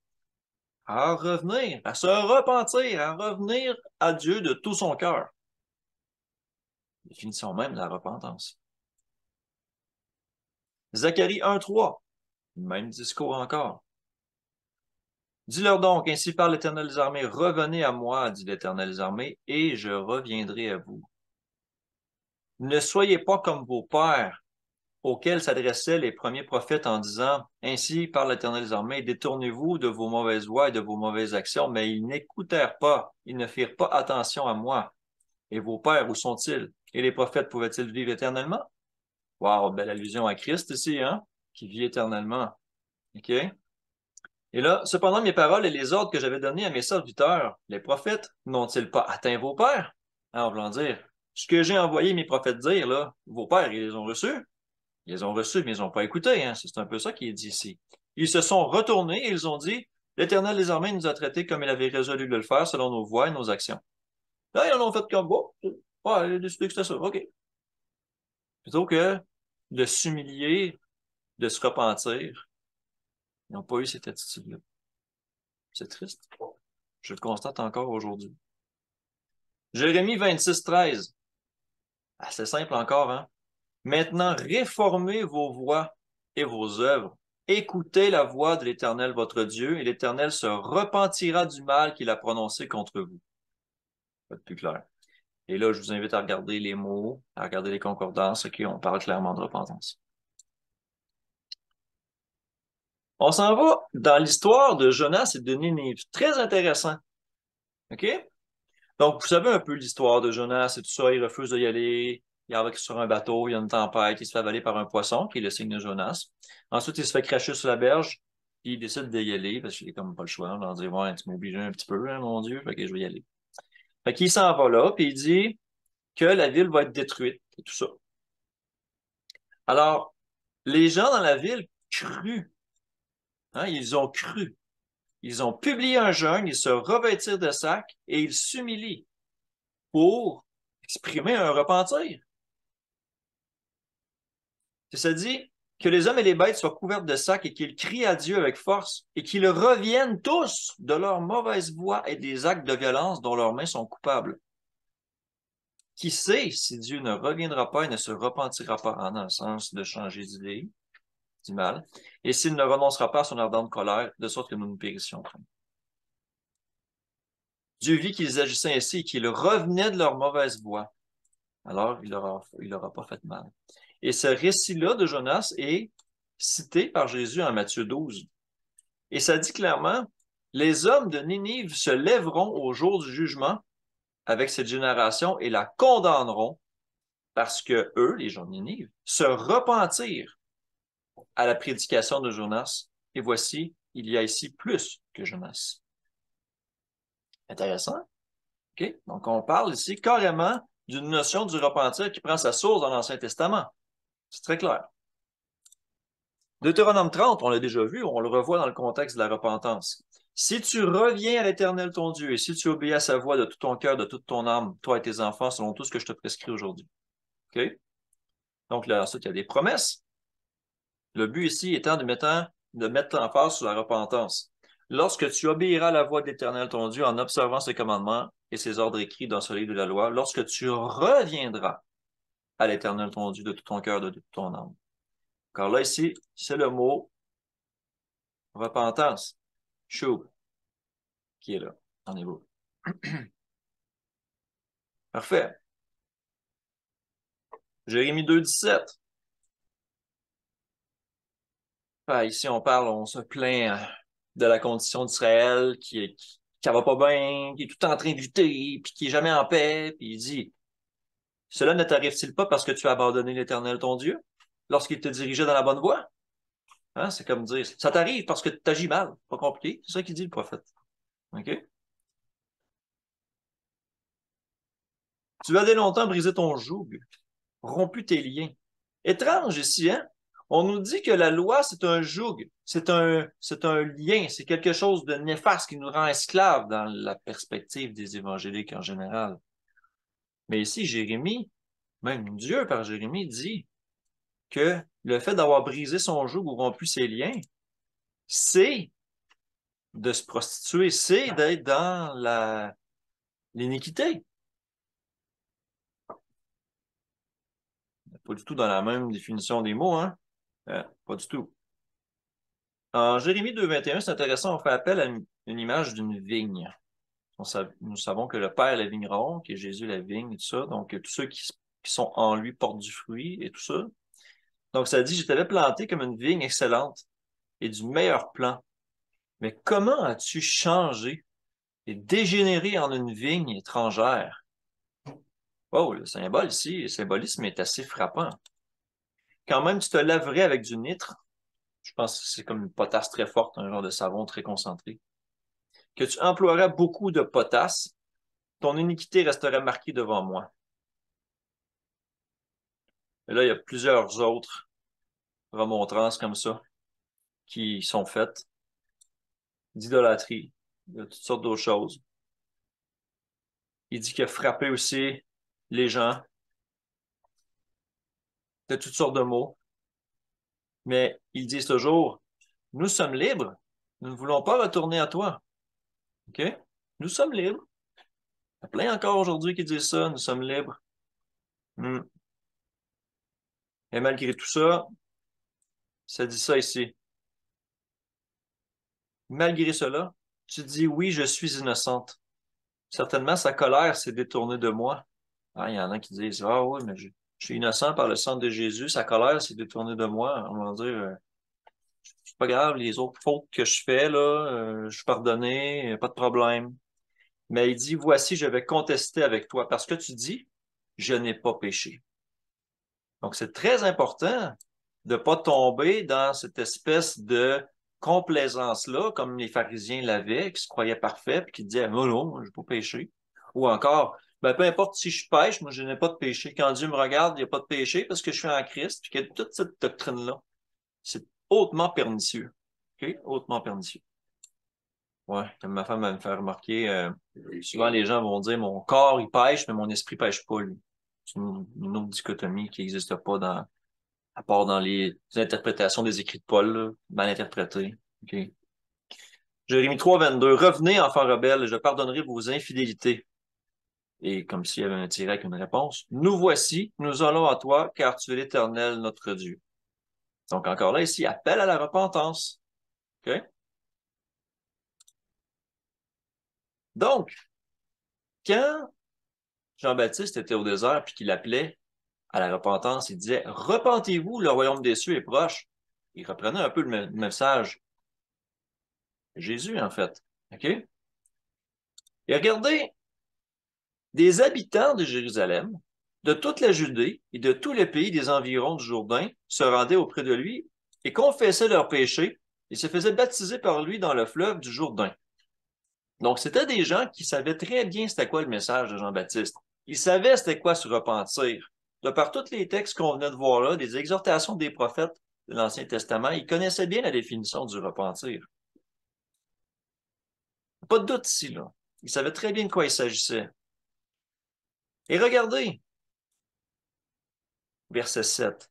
à revenir, à se repentir, à revenir à Dieu de tout son cœur. Définition même de la repentance. Zacharie 1, 3, même discours encore. Dis-leur donc, ainsi parle l'Éternel des armées, revenez à moi, dit l'Éternel des armées, et je reviendrai à vous. Ne soyez pas comme vos pères, auxquels s'adressaient les premiers prophètes en disant, ainsi parle l'Éternel des armées, détournez-vous de vos mauvaises voies et de vos mauvaises actions, mais ils n'écoutèrent pas, ils ne firent pas attention à moi. Et vos pères, où sont-ils? Et les prophètes pouvaient-ils vivre éternellement? Wow, belle allusion à Christ ici, hein? Qui vit éternellement. OK? Et là, cependant, mes paroles et les ordres que j'avais donnés à mes serviteurs, les prophètes, n'ont-ils pas atteint vos pères? En voulant dire, ce que j'ai envoyé mes prophètes dire, là, vos pères, ils les ont reçus? Ils les ont reçus, mais ils n'ont pas écouté, hein? C'est un peu ça qui est dit ici. Ils se sont retournés et ils ont dit, l'Éternel des armées nous a traités comme il avait résolu de le faire selon nos voies et nos actions. Là, ils en ont fait comme, bon, ouais, il a décidé que c'était ça, OK. Plutôt que de s'humilier, de se repentir, ils n'ont pas eu cette attitude-là. C'est triste. Je le constate encore aujourd'hui. Jérémie 26, 13. Assez simple encore, hein? Maintenant, réformez vos voies et vos œuvres. Écoutez la voix de l'Éternel votre Dieu, et l'Éternel se repentira du mal qu'il a prononcé contre vous. Ça va être plus clair. Et là, je vous invite à regarder les mots, à regarder les concordances, OK, on parle clairement de repentance. On s'en va dans l'histoire de Jonas et de Ninive. Très intéressant. OK? Donc, vous savez un peu l'histoire de Jonas et tout ça. Il refuse d'y aller. Il arrive sur un bateau, il y a une tempête, il se fait avaler par un poisson, qui est le signe de Jonas. Ensuite, il se fait cracher sur la berge, puis il décide d'y aller, parce qu'il n'a comme pas le choix. Il dit, ouais, tu m'obliges un petit peu, hein, mon Dieu, fait que je vais y aller. Fait qu'il s'en va là, puis il dit que la ville va être détruite, et tout ça. Alors, les gens dans la ville crurent, hein, ils ont cru. Ils ont publié un jeûne, ils se revêtirent de sacs et ils s'humilient pour exprimer un repentir. Ça dit que les hommes et les bêtes soient couverts de sacs et qu'ils crient à Dieu avec force et qu'ils reviennent tous de leur mauvaise voie et des actes de violence dont leurs mains sont coupables. Qui sait si Dieu ne reviendra pas et ne se repentira pas, dans le sens de changer d'idée, du mal, et s'il ne renoncera pas à son ardente colère, de sorte que nous nous périssions. Dieu vit qu'ils agissaient ainsi et qu'ils revenaient de leur mauvaise voie. Alors, il leur a pas fait mal. Et ce récit-là de Jonas est cité par Jésus en Matthieu 12. Et ça dit clairement, les hommes de Ninive se lèveront au jour du jugement avec cette génération et la condamneront parce que eux, les gens de Ninive, se repentirent à la prédication de Jonas. Et voici, il y a ici plus que Jonas. Intéressant. OK? Donc, on parle ici carrément d'une notion du repentir qui prend sa source dans l'Ancien Testament. C'est très clair. Deutéronome 30, on l'a déjà vu, on le revoit dans le contexte de la repentance. Si tu reviens à l'Éternel ton Dieu et si tu obéis à sa voix de tout ton cœur, de toute ton âme, toi et tes enfants, selon tout ce que je te prescris aujourd'hui. OK? Donc là, ensuite, il y a des promesses. Le but ici étant de mettre l'emphase sur la repentance. Lorsque tu obéiras à la voix de l'Éternel ton Dieu en observant ses commandements et ses ordres écrits dans ce livre de la loi, lorsque tu reviendras à l'Éternel ton Dieu de tout ton cœur, de toute ton âme. Car là, ici, c'est le mot repentance, shub, qui est là, en hébreu. Parfait. Jérémie 2,17. Ah, ici, on se plaint de la condition d'Israël qui va pas bien, qui est tout en train de lutter, puis qui est jamais en paix, puis il dit, cela ne t'arrive-t-il pas parce que tu as abandonné l'Éternel ton Dieu lorsqu'il te dirigeait dans la bonne voie? Hein, c'est comme dire, ça t'arrive parce que tu agis mal. Pas compliqué. C'est ça qu'il dit le prophète. OK? Tu as dès longtemps brisé ton joug, rompu tes liens. Étrange ici, hein? On nous dit que la loi, c'est un joug, c'est un lien, c'est quelque chose de néfaste qui nous rend esclaves dans la perspective des évangéliques en général. Mais ici, Jérémie, même Dieu par Jérémie, dit que le fait d'avoir brisé son joug ou rompu ses liens, c'est de se prostituer, c'est d'être dans l'iniquité. Pas du tout dans la même définition des mots, hein? Pas du tout. En Jérémie 2,21, c'est intéressant, on fait appel à une image d'une vigne. Nous savons que le Père est la vigneron, que Jésus est la vigne et tout ça. Donc, tous ceux qui sont en lui portent du fruit et tout ça. Donc, ça dit, je t'avais planté comme une vigne excellente et du meilleur plan. Mais comment as-tu changé et dégénéré en une vigne étrangère? Oh, le symbole ici, le symbolisme est assez frappant. Quand même, tu te laverais avec du nitre. Je pense que c'est comme une potasse très forte, un genre de savon très concentré. Que tu emploierais beaucoup de potasse, ton iniquité resterait marquée devant moi. Et là, il y a plusieurs autres remontrances comme ça qui sont faites, d'idolâtrie, de toutes sortes d'autres choses. Il dit qu'il a frappé aussi les gens de toutes sortes de mots, mais ils disent toujours, nous sommes libres, nous ne voulons pas retourner à toi. OK? Nous sommes libres. Il y a plein encore aujourd'hui qui disent ça, nous sommes libres. Hmm. Et malgré tout ça, ça dit ça ici. Malgré cela, tu dis oui, je suis innocente. Certainement, sa colère s'est détournée de moi. Ah, il y en a qui disent, ah oui, mais je suis innocent par le sang de Jésus, sa colère s'est détournée de moi. On va dire, c'est pas grave, les autres fautes que je fais, là, je suis pardonné, pas de problème. Mais il dit, voici, je vais contester avec toi parce que tu dis, je n'ai pas péché. Donc, c'est très important de ne pas tomber dans cette espèce de complaisance-là, comme les pharisiens l'avaient, qui se croyaient parfaits, puis qui disaient, oh non, je n'ai pas péché. Ou encore, ben, peu importe si je pêche, moi, je n'ai pas de péché. Quand Dieu me regarde, il n'y a pas de péché parce que je suis en Christ, puis qu'il y a toute cette doctrine-là. C'est hautement pernicieux. OK? Hautement pernicieux. Ouais, comme ma femme me fait remarquer, souvent les gens vont dire, mon corps, il pêche, mais mon esprit pêche pas, lui. C'est une autre dichotomie qui n'existe pas à part dans les interprétations des écrits de Paul, là, mal interprétées. Okay. Jérémie 3,22. Revenez, enfants rebelles, je pardonnerai vos infidélités. Et comme s'il y avait un tiret avec une réponse. Nous voici, nous allons à toi, car tu es l'Éternel, notre Dieu. Donc encore là, ici, appel à la repentance. Okay? Donc, quand Jean-Baptiste était au désert puis qu'il appelait à la repentance, il disait, repentez-vous, le royaume des cieux est proche. Il reprenait un peu le message de Jésus, en fait. OK? Et regardez, des habitants de Jérusalem, de toute la Judée et de tous les pays des environs du Jourdain se rendaient auprès de lui et confessaient leurs péchés et se faisaient baptiser par lui dans le fleuve du Jourdain. Donc, c'était des gens qui savaient très bien c'était quoi le message de Jean-Baptiste. Ils savaient c'était quoi se repentir. De par tous les textes qu'on venait de voir là, des exhortations des prophètes de l'Ancien Testament, ils connaissaient bien la définition du repentir. Pas de doute ici, là. Ils savaient très bien de quoi il s'agissait. Et regardez, verset 7.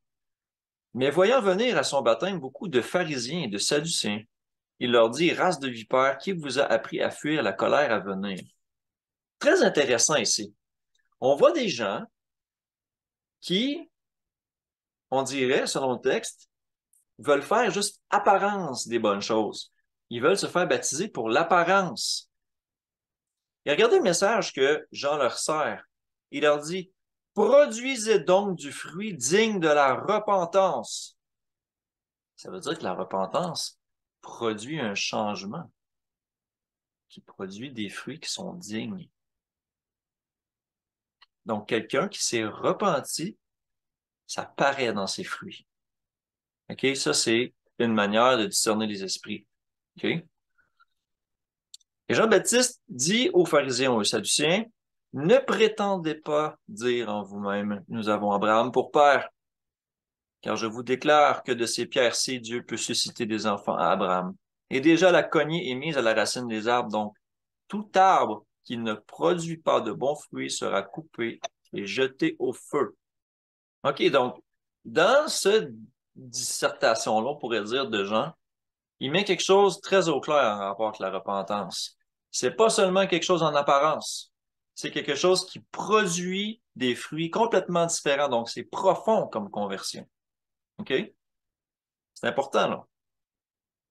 Mais voyant venir à son baptême beaucoup de pharisiens et de sadducéens, il leur dit, race de vipères, qui vous a appris à fuir la colère à venir? Très intéressant ici. On voit des gens qui, on dirait, selon le texte, veulent faire juste apparence des bonnes choses. Ils veulent se faire baptiser pour l'apparence. Et regardez le message que Jean leur sert. Il leur dit, produisez donc du fruit digne de la repentance. Ça veut dire que la repentance produit un changement, qui produit des fruits qui sont dignes. Donc, quelqu'un qui s'est repenti, ça paraît dans ses fruits. OK? Ça, c'est une manière de discerner les esprits. OK? Et Jean-Baptiste dit aux pharisiens, aux sadducéens, ne prétendez pas dire en vous-même, nous avons Abraham pour père, car je vous déclare que de ces pierres-ci, Dieu peut susciter des enfants à Abraham. Et déjà la cognée est mise à la racine des arbres, donc tout arbre qui ne produit pas de bons fruits sera coupé et jeté au feu. OK, donc, dans cette dissertation-là, on pourrait dire de Jean, il met quelque chose très au clair en rapport avec la repentance. C'est pas seulement quelque chose en apparence. C'est quelque chose qui produit des fruits complètement différents. Donc, c'est profond comme conversion. OK? C'est important, là.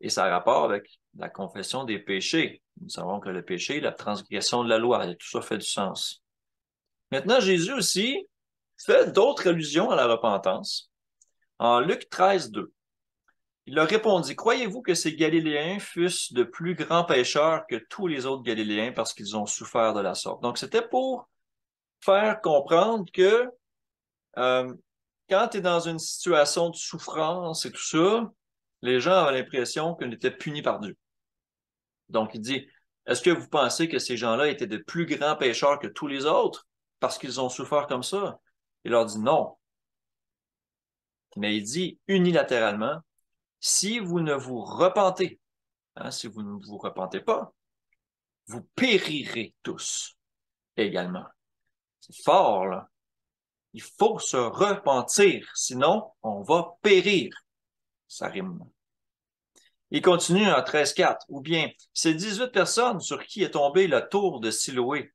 Et ça a rapport avec la confession des péchés. Nous savons que le péché, la transgression de la loi, et tout ça fait du sens. Maintenant, Jésus aussi fait d'autres allusions à la repentance. En Luc 13, 2, il leur répondit, croyez-vous que ces Galiléens fussent de plus grands pécheurs que tous les autres Galiléens parce qu'ils ont souffert de la sorte? Donc, c'était pour faire comprendre que quand tu es dans une situation de souffrance et tout ça, les gens avaient l'impression qu'on était punis par Dieu. Donc, il dit, est-ce que vous pensez que ces gens-là étaient de plus grands pécheurs que tous les autres parce qu'ils ont souffert comme ça? Il leur dit non. Mais il dit unilatéralement, si vous ne vous repentez, si vous ne vous repentez pas, vous périrez tous également. C'est fort, là. Il faut se repentir, sinon on va périr. Ça rime. Il continue en 13,4. Ou bien, ces 18 personnes sur qui est tombée la tour de Siloé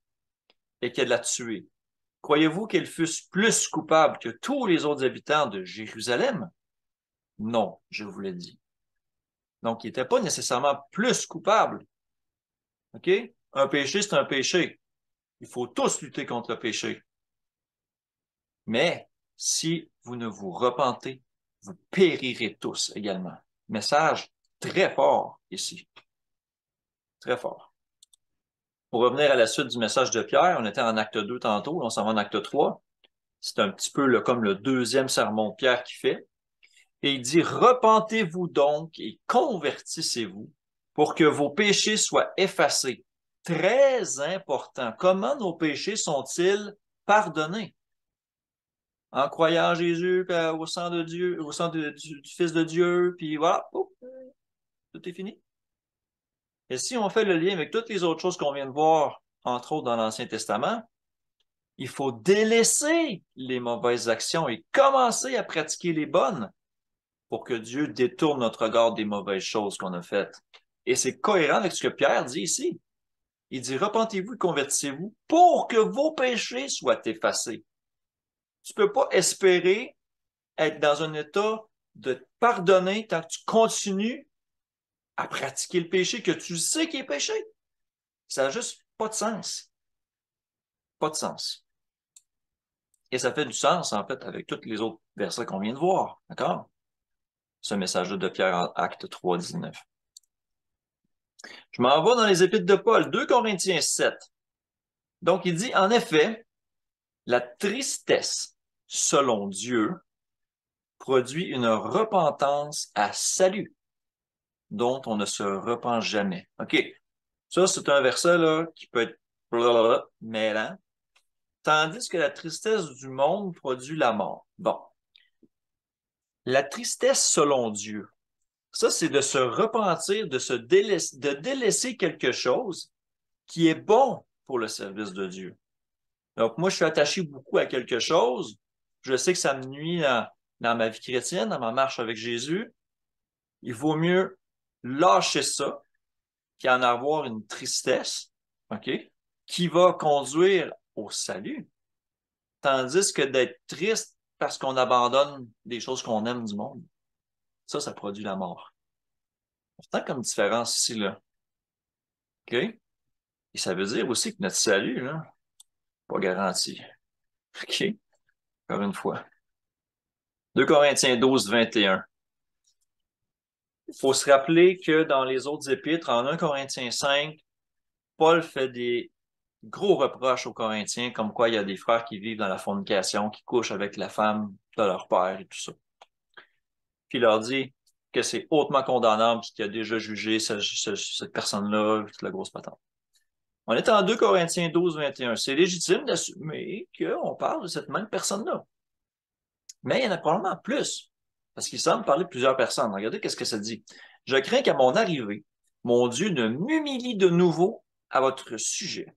et qu'elle a tué, croyez-vous qu'elles fussent plus coupables que tous les autres habitants de Jérusalem? Non, je vous le dis. Donc, ils n'étaient pas nécessairement plus coupables. OK? Un péché, c'est un péché. Il faut tous lutter contre le péché. Mais si vous ne vous repentez, vous périrez tous également. Message très fort ici. Très fort. Pour revenir à la suite du message de Pierre, on était en acte 2 tantôt, on s'en va en acte 3. C'est un petit peu comme le deuxième sermon de Pierre qui fait. Et il dit, repentez-vous donc et convertissez-vous pour que vos péchés soient effacés. Très important. Comment nos péchés sont-ils pardonnés? En croyant en Jésus, au sang de Dieu, au sang du Fils de Dieu, puis voilà, tout est fini. Et si on fait le lien avec toutes les autres choses qu'on vient de voir, entre autres dans l'Ancien Testament, il faut délaisser les mauvaises actions et commencer à pratiquer les bonnes pour que Dieu détourne notre regard des mauvaises choses qu'on a faites. Et c'est cohérent avec ce que Pierre dit ici. Il dit, repentez-vous et convertissez-vous pour que vos péchés soient effacés. Tu ne peux pas espérer être dans un état de te pardonner tant que tu continues à pratiquer le péché que tu sais qu'il est péché. Ça n'a juste pas de sens. Pas de sens. Et ça fait du sens, en fait, avec tous les autres versets qu'on vient de voir. D'accord? Ce message-là de Pierre en Acte 3, 19. Je m'en vais dans les épîtres de Paul, 2 Corinthiens 7. Donc, il dit, en effet, la tristesse, selon Dieu, produit une repentance à salut, dont on ne se repent jamais. OK. Ça, c'est un verset là, qui peut être blablabla, mêlant. Tandis que la tristesse du monde produit la mort. Bon. La tristesse selon Dieu, ça, c'est de se repentir, de délaisser quelque chose qui est bon pour le service de Dieu. Donc, moi, je suis attaché beaucoup à quelque chose. Je sais que ça me nuit dans ma vie chrétienne, dans ma marche avec Jésus. Il vaut mieux lâcher ça qu'en avoir une tristesse, OK, qui va conduire au salut, tandis que d'être triste parce qu'on abandonne des choses qu'on aime du monde. Ça produit la mort. Pourtant, comme différence ici, là. OK? Et ça veut dire aussi que notre salut, là, pas garanti. OK? Encore une fois. 2 Corinthiens 12, 21. Il faut se rappeler que dans les autres épîtres, en 1 Corinthiens 5, Paul fait des gros reproches aux Corinthiens, comme quoi il y a des frères qui vivent dans la fornication, qui couchent avec la femme de leur père et tout ça. Puis il leur dit que c'est hautement condamnable, puis qu'il a déjà jugé cette personne-là, toute la grosse patente. On est en 2 Corinthiens 12, 21. C'est légitime d'assumer qu'on parle de cette même personne-là. Mais il y en a probablement plus, parce qu'il semble parler de plusieurs personnes. Regardez qu'est-ce que ça dit. Je crains qu'à mon arrivée, mon Dieu ne m'humilie de nouveau à votre sujet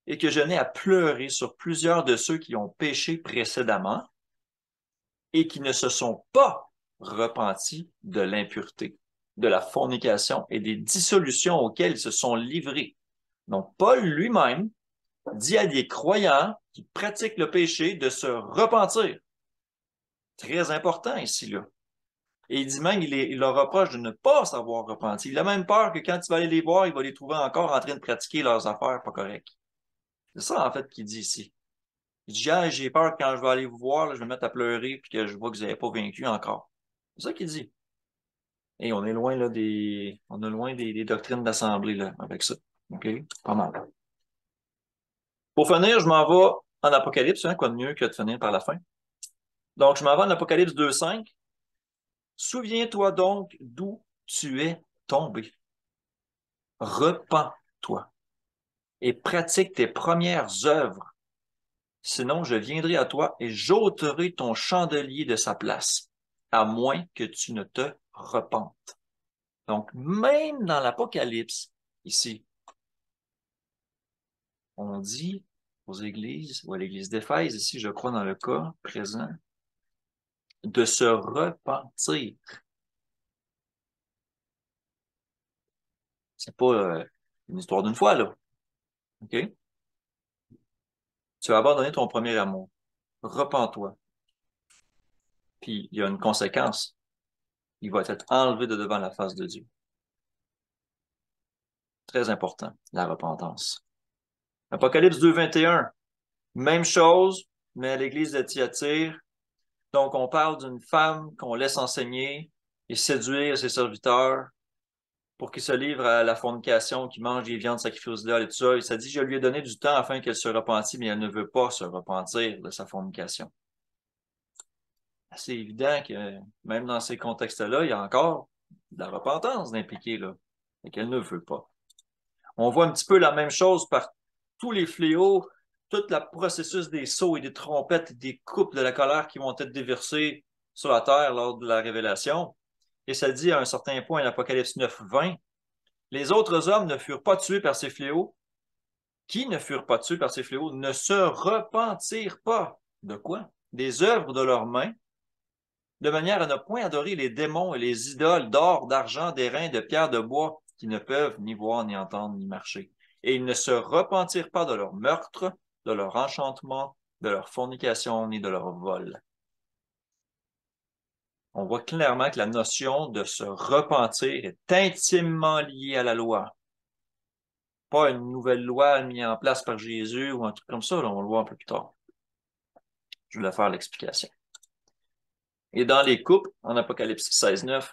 et que je n'ai à pleurer sur plusieurs de ceux qui ont péché précédemment et qui ne se sont pas repentis de l'impureté, de la fornication et des dissolutions auxquelles ils se sont livrés. Donc, Paul lui-même dit à des croyants qui pratiquent le péché de se repentir. Très important ici, là. Et il dit même, il leur reproche de ne pas savoir repentir. Il a même peur que quand il va aller les voir, il va les trouver encore en train de pratiquer leurs affaires pas correctes. C'est ça, en fait, qu'il dit ici. Il dit, ah, j'ai peur que quand je vais aller vous voir, là, je vais me mettre à pleurer puis que je vois que vous n'avez pas vaincu encore. C'est ça qu'il dit. Et on est loin, là, on est loin des doctrines d'assemblée, là, avec ça. OK? Pas mal. Pour finir, je m'en vais en Apocalypse, hein, quoi de mieux que de finir par la fin. Donc, je m'en vais en Apocalypse 2.5. Souviens-toi donc d'où tu es tombé. Repens-toi et pratique tes premières œuvres. Sinon, je viendrai à toi et j'ôterai ton chandelier de sa place, à moins que tu ne te repentes. Donc, même dans l'Apocalypse, ici, on dit aux églises, ou à l'église d'Éphèse, ici, je crois, dans le cas présent, de se repentir. C'est pas une histoire d'une fois, là. OK? Tu vas abandonner ton premier amour. Repens-toi. Puis, il y a une conséquence. Il va être enlevé de devant la face de Dieu. Très important, la repentance. Apocalypse 2, 21. Même chose, mais à l'église de Thyatire. Donc, on parle d'une femme qu'on laisse enseigner et séduire ses serviteurs pour qu'ils se livrent à la fornication, qu'ils mangent des viandes sacrifiées aux idoles et tout ça. Et ça dit, je lui ai donné du temps afin qu'elle se repentisse, mais elle ne veut pas se repentir de sa fornication. C'est évident que même dans ces contextes-là, il y a encore de la repentance d'impliquer, là, et qu'elle ne veut pas. On voit un petit peu la même chose par tous les fléaux, tout le processus des sauts et des trompettes et des coupes de la colère qui vont être déversées sur la terre lors de la révélation. Et ça dit à un certain point, l'Apocalypse 9, 20, les autres hommes ne furent pas tués par ces fléaux. Qui ne furent pas tués par ces fléaux ne se repentirent pas. De quoi? Des œuvres de leurs mains, de manière à ne point adorer les démons et les idoles d'or, d'argent, d'airain, de pierre, de bois, qui ne peuvent ni voir, ni entendre, ni marcher. Et ils ne se repentirent pas de leur meurtre, de leur enchantement, de leur fornication, ni de leur vol. On voit clairement que la notion de se repentir est intimement liée à la loi. Pas une nouvelle loi mise en place par Jésus ou un truc comme ça, là, on va le voir un peu plus tard. Je vais faire l'explication. Et dans les coupes, en Apocalypse 16, 9,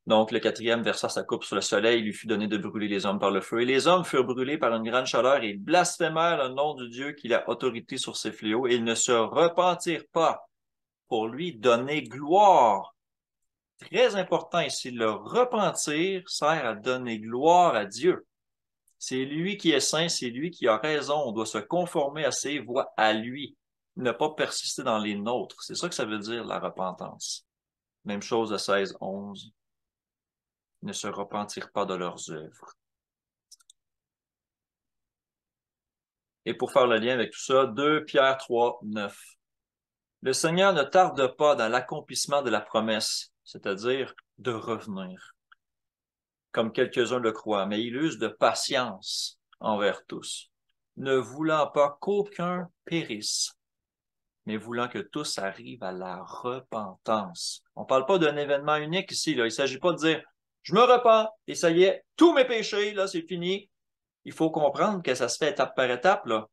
donc le quatrième versa sa coupe sur le soleil, il lui fut donné de brûler les hommes par le feu. Et les hommes furent brûlés par une grande chaleur et ils blasphémèrent le nom du Dieu qui a autorité sur ces fléaux. Et ils ne se repentirent pas pour lui donner gloire. Très important ici, le repentir sert à donner gloire à Dieu. C'est lui qui est saint, c'est lui qui a raison. On doit se conformer à ses voies, à lui, ne pas persister dans les nôtres. C'est ça que ça veut dire, la repentance. Même chose à 16, 11. Ne se repentirent pas de leurs œuvres. Et pour faire le lien avec tout ça, 2 Pierre 3, 9. Le Seigneur ne tarde pas dans l'accomplissement de la promesse, c'est-à-dire de revenir, comme quelques-uns le croient, mais il use de patience envers tous, ne voulant pas qu'aucun périsse, mais voulant que tous arrivent à la repentance. On ne parle pas d'un événement unique ici, là. Il ne s'agit pas de dire « je me repens et ça y est, tous mes péchés, là, c'est fini ». Il faut comprendre que ça se fait étape par étape, là.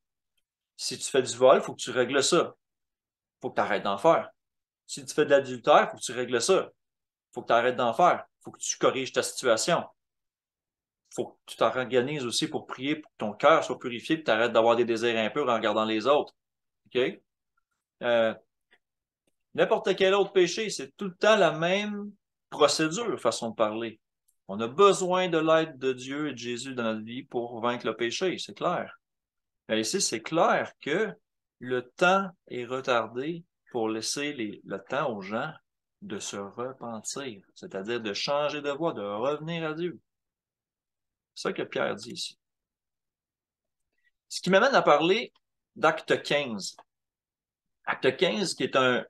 Si tu fais du vol, il faut que tu règles ça. Il faut que tu arrêtes d'en faire. Si tu fais de l'adultère, il faut que tu règles ça. Il faut que tu arrêtes d'en faire. Il faut que tu corriges ta situation. Il faut que tu t'organises aussi pour prier, pour que ton cœur soit purifié, que tu arrêtes d'avoir des désirs impurs en regardant les autres. OK? N'importe quel autre péché, c'est tout le temps la même procédure, façon de parler. On a besoin de l'aide de Dieu et de Jésus dans notre vie pour vaincre le péché, c'est clair. Mais ici, c'est clair que le temps est retardé pour laisser le temps aux gens de se repentir, c'est-à-dire de changer de voie, de revenir à Dieu. C'est ça que Pierre dit ici. Ce qui m'amène à parler d'Acte 15. Acte 15, qui est un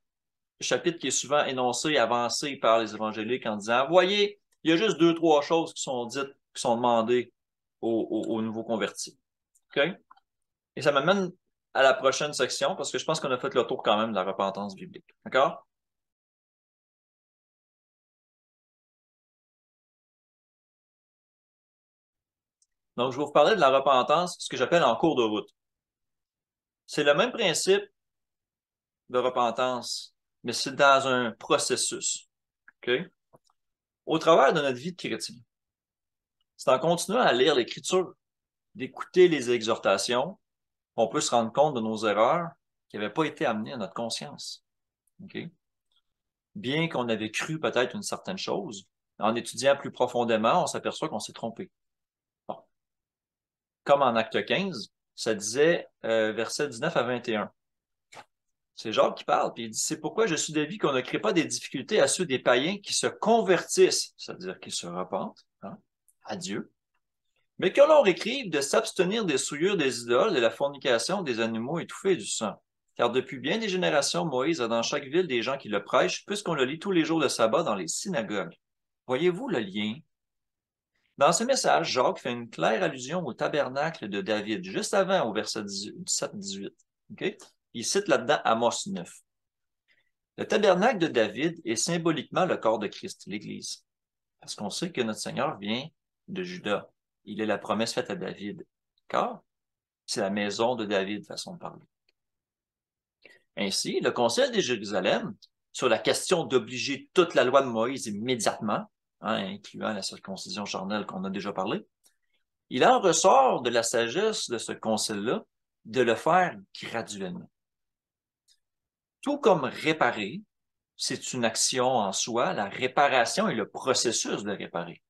chapitre qui est souvent énoncé et avancé par les évangéliques en disant, voyez, il y a juste 2, 3 choses qui sont dites, qui sont demandées aux nouveaux convertis. OK? Et ça m'amène à la prochaine section parce que je pense qu'on a fait le tour quand même de la repentance biblique. D'accord? Donc, je vais vous parler de la repentance, ce que j'appelle en cours de route. C'est le même principe de repentance, mais c'est dans un processus. OK? Au travers de notre vie de chrétien, c'est en continuant à lire l'Écriture, d'écouter les exhortations, on peut se rendre compte de nos erreurs qui n'avaient pas été amenées à notre conscience. Okay? Bien qu'on avait cru peut-être une certaine chose, en étudiant plus profondément, on s'aperçoit qu'on s'est trompé. Bon. Comme en Acte 15, ça disait versets 19 à 21. C'est Jacques qui parle, puis il dit, c'est pourquoi je suis d'avis qu'on ne crée pas des difficultés à ceux des païens qui se convertissent, c'est-à-dire qui se repentent à Dieu, mais que l'on réécrive de s'abstenir des souillures des idoles, de la fornication, des animaux étouffés et du sang. Car depuis bien des générations, Moïse a dans chaque ville des gens qui le prêchent, puisqu'on le lit tous les jours de sabbat dans les synagogues. Voyez-vous le lien? Dans ce message, Jacques fait une claire allusion au tabernacle de David, juste avant, au verset 17-18. Okay? Il cite là-dedans Amos 9. Le tabernacle de David est symboliquement le corps de Christ, l'Église. Parce qu'on sait que notre Seigneur vient de Juda. Il est la promesse faite à David. D'accord? C'est la maison de David, façon de parler. Ainsi, le Concile de Jérusalem, sur la question d'obliger toute la loi de Moïse immédiatement, incluant la circoncision charnelle qu'on a déjà parlé, il en ressort de la sagesse de ce concile-là de le faire graduellement. Tout comme réparer, c'est une action en soi, la réparation est le processus de réparer,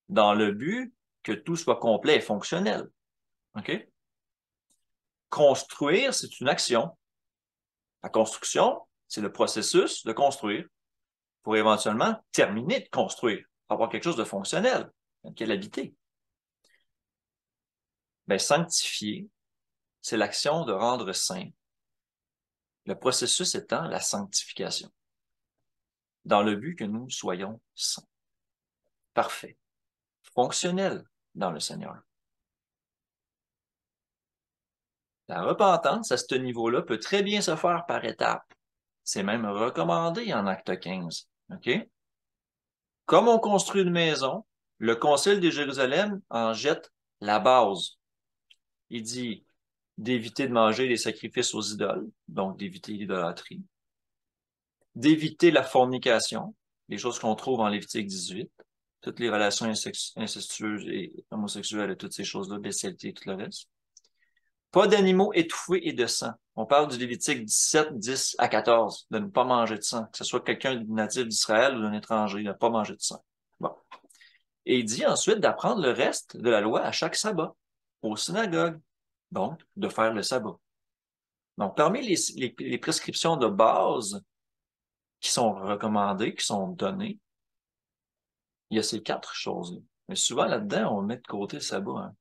dans le but que tout soit complet et fonctionnel. OK? Construire, c'est une action. La construction, c'est le processus de construire pour éventuellement terminer de construire, avoir quelque chose de fonctionnel, dans lequel habiter. Bien, sanctifier, c'est l'action de rendre saint. Le processus étant la sanctification, dans le but que nous soyons saints, parfaits, fonctionnels dans le Seigneur. La repentance à ce niveau-là peut très bien se faire par étapes. C'est même recommandé en Acte 15. OK? Comme on construit une maison, le Concile de Jérusalem en jette la base. Il dit d'éviter de manger les sacrifices aux idoles, donc d'éviter l'idolâtrie, d'éviter la fornication, les choses qu'on trouve en Lévitique 18, toutes les relations incestueuses et homosexuelles et toutes ces choses-là, bestialité et tout le reste. Pas d'animaux étouffés et de sang. On parle du Lévitique 17, 10 à 14, de ne pas manger de sang, que ce soit quelqu'un natif d'Israël ou d'un étranger, de ne pas manger de sang. Bon. Et il dit ensuite d'apprendre le reste de la loi à chaque sabbat, aux synagogues, donc de faire le sabbat. Donc, parmi les prescriptions de base qui sont recommandées, qui sont données, il y a ces 4 choses-là. Mais souvent, là-dedans, on met de côté le sabbat. Hein.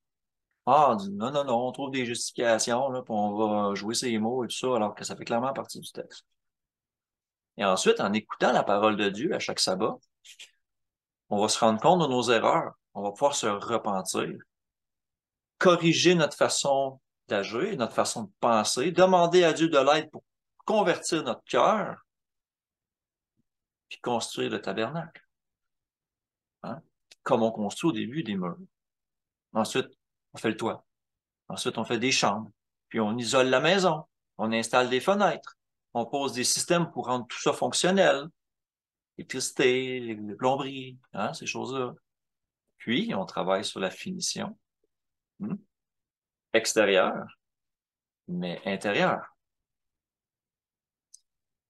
Ah, on dit, non, non, non, on trouve des justifications, là, puis on va jouer ces mots et tout ça, alors que ça fait clairement partie du texte. Et ensuite, en écoutant la parole de Dieu à chaque sabbat, on va se rendre compte de nos erreurs, on va pouvoir se repentir, corriger notre façon d'agir, notre façon de penser, demander à Dieu de l'aide pour convertir notre cœur, puis construire le tabernacle. Hein? Comme on construit au début des murs. Ensuite, on fait le toit. Ensuite, on fait des chambres. Puis on isole la maison. On installe des fenêtres. On pose des systèmes pour rendre tout ça fonctionnel. L'électricité, les plomberies, hein, ces choses-là. Puis, on travaille sur la finition extérieure, mais intérieure.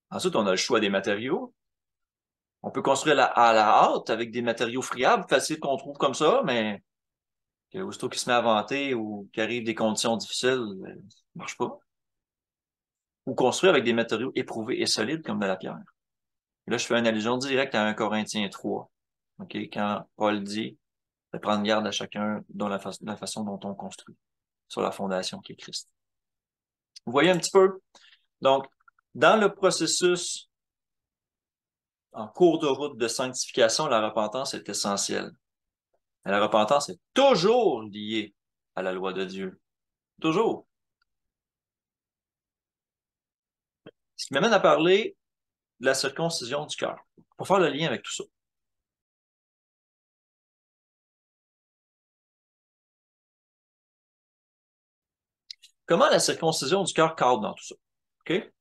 Ensuite, on a le choix des matériaux. On peut construire à la hâte avec des matériaux friables, faciles qu'on trouve comme ça, mais aussitôt qu'il se met à vanter ou qu'il arrive des conditions difficiles, ça ne marche pas. Ou construire avec des matériaux éprouvés et solides comme de la pierre. Et là, je fais une allusion directe à 1 Corinthiens 3. Okay? Quand Paul dit de prendre garde à chacun dans la façon dont on construit, sur la fondation qui est Christ. Vous voyez un petit peu? Donc, dans le processus en cours de route de sanctification, la repentance est essentielle. Et la repentance est toujours liée à la loi de Dieu. Toujours. Ce qui m'amène à parler de la circoncision du cœur, pour faire le lien avec tout ça. Comment la circoncision du cœur cadre dans tout ça? OK?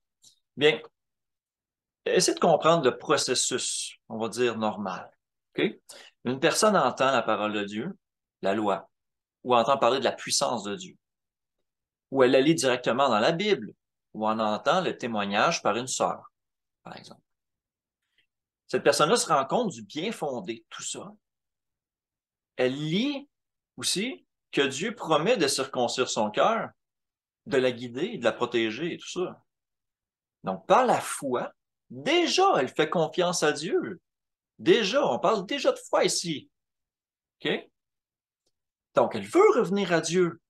Bien, essayez de comprendre le processus, on va dire, normal. OK? Une personne entend la parole de Dieu, la loi, ou entend parler de la puissance de Dieu, ou elle la lit directement dans la Bible, ou en entend le témoignage par une sœur, par exemple. Cette personne-là se rend compte du bien fondé de tout ça. Elle lit aussi que Dieu promet de circoncire son cœur, de la guider, de la protéger et tout ça. Donc, par la foi, déjà, elle fait confiance à Dieu. Déjà, on parle déjà de foi ici. OK? Donc, elle veut revenir à Dieu.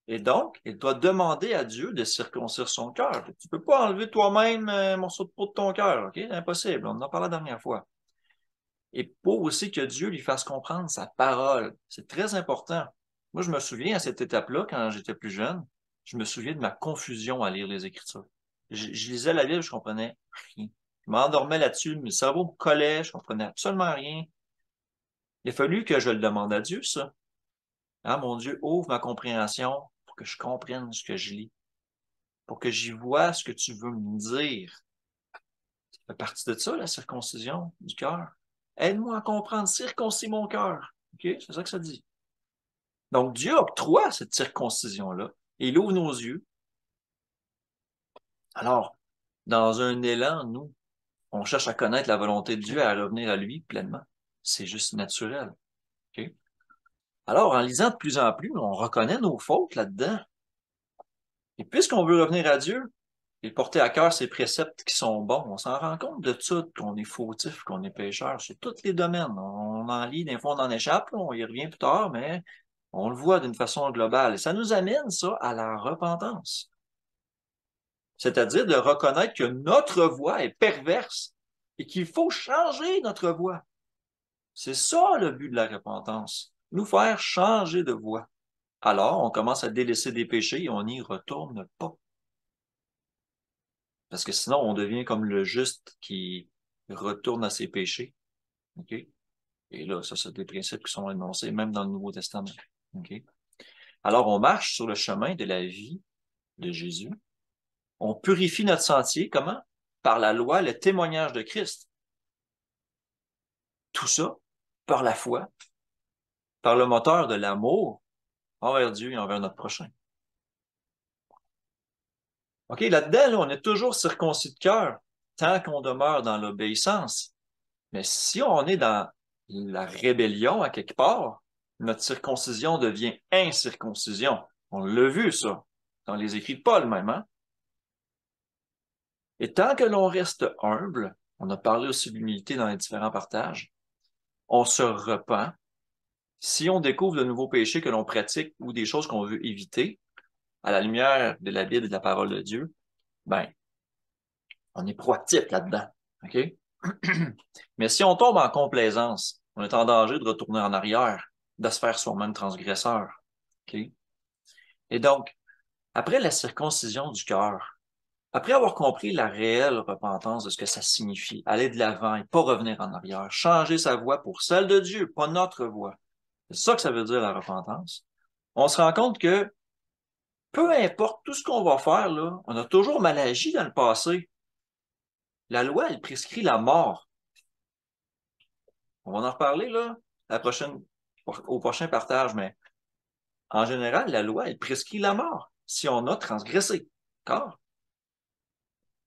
Et donc, elle doit demander à Dieu de circoncire son cœur. Tu ne peux pas enlever toi-même un morceau de peau de ton cœur. OK? Impossible. On en a parlé la dernière fois. Et pour aussi que Dieu lui fasse comprendre sa parole. C'est très important. Moi, je me souviens à cette étape-là, quand j'étais plus jeune, je me souviens de ma confusion à lire les Écritures. Je lisais la Bible, je comprenais rien. Je m'endormais là-dessus, mon cerveau me collait, je comprenais absolument rien. Il a fallu que je le demande à Dieu, ça. Ah, mon Dieu, ouvre ma compréhension pour que je comprenne ce que je lis, pour que j'y vois ce que tu veux me dire. Ça fait partie de ça, la circoncision du cœur. Aide-moi à comprendre, circoncis mon cœur. OK? C'est ça que ça dit. Donc, Dieu octroie cette circoncision-là et il ouvre nos yeux. Alors, dans un élan, nous, on cherche à connaître la volonté de Dieu et à revenir à lui pleinement. C'est juste naturel. OK? Alors, en lisant de plus en plus, on reconnaît nos fautes là-dedans. Et puisqu'on veut revenir à Dieu et porter à cœur ses préceptes qui sont bons, on s'en rend compte de tout, qu'on est fautif, qu'on est pécheur, sur tous les domaines. On en lit, des fois on en échappe, on y revient plus tard, mais on le voit d'une façon globale. Et ça nous amène, ça, à la repentance. C'est-à-dire de reconnaître que notre voie est perverse et qu'il faut changer notre voie. C'est ça le but de la repentance. Nous faire changer de voie. Alors, on commence à délaisser des péchés et on n'y retourne pas. Parce que sinon, on devient comme le juste qui retourne à ses péchés. OK? Et là, ça, c'est des principes qui sont énoncés même dans le Nouveau Testament. OK? Alors, on marche sur le chemin de la vie de Jésus. On purifie notre sentier. Comment? Par la loi, le témoignage de Christ. Tout ça par la foi, par le moteur de l'amour envers Dieu et envers notre prochain. OK, là-dedans, là, on est toujours circoncis de cœur tant qu'on demeure dans l'obéissance. Mais si on est dans la rébellion à quelque part, notre circoncision devient incirconcision. On l'a vu, ça, dans les écrits de Paul même, hein? Et tant que l'on reste humble, on a parlé aussi de l'humilité dans les différents partages, on se repent. Si on découvre de nouveaux péchés que l'on pratique ou des choses qu'on veut éviter, à la lumière de la Bible et de la parole de Dieu, ben, on est proactif là-dedans. OK? Mais si on tombe en complaisance, on est en danger de retourner en arrière, de se faire soi-même transgresseur. OK? Et donc, après la circoncision du cœur, après avoir compris la réelle repentance de ce que ça signifie, aller de l'avant et pas revenir en arrière, changer sa voie pour celle de Dieu, pas notre voie. C'est ça que ça veut dire la repentance. On se rend compte que peu importe tout ce qu'on va faire, là, on a toujours mal agi dans le passé. La loi, elle prescrit la mort. On va en reparler là, au prochain partage, mais en général, la loi, elle prescrit la mort si on a transgressé. D'accord?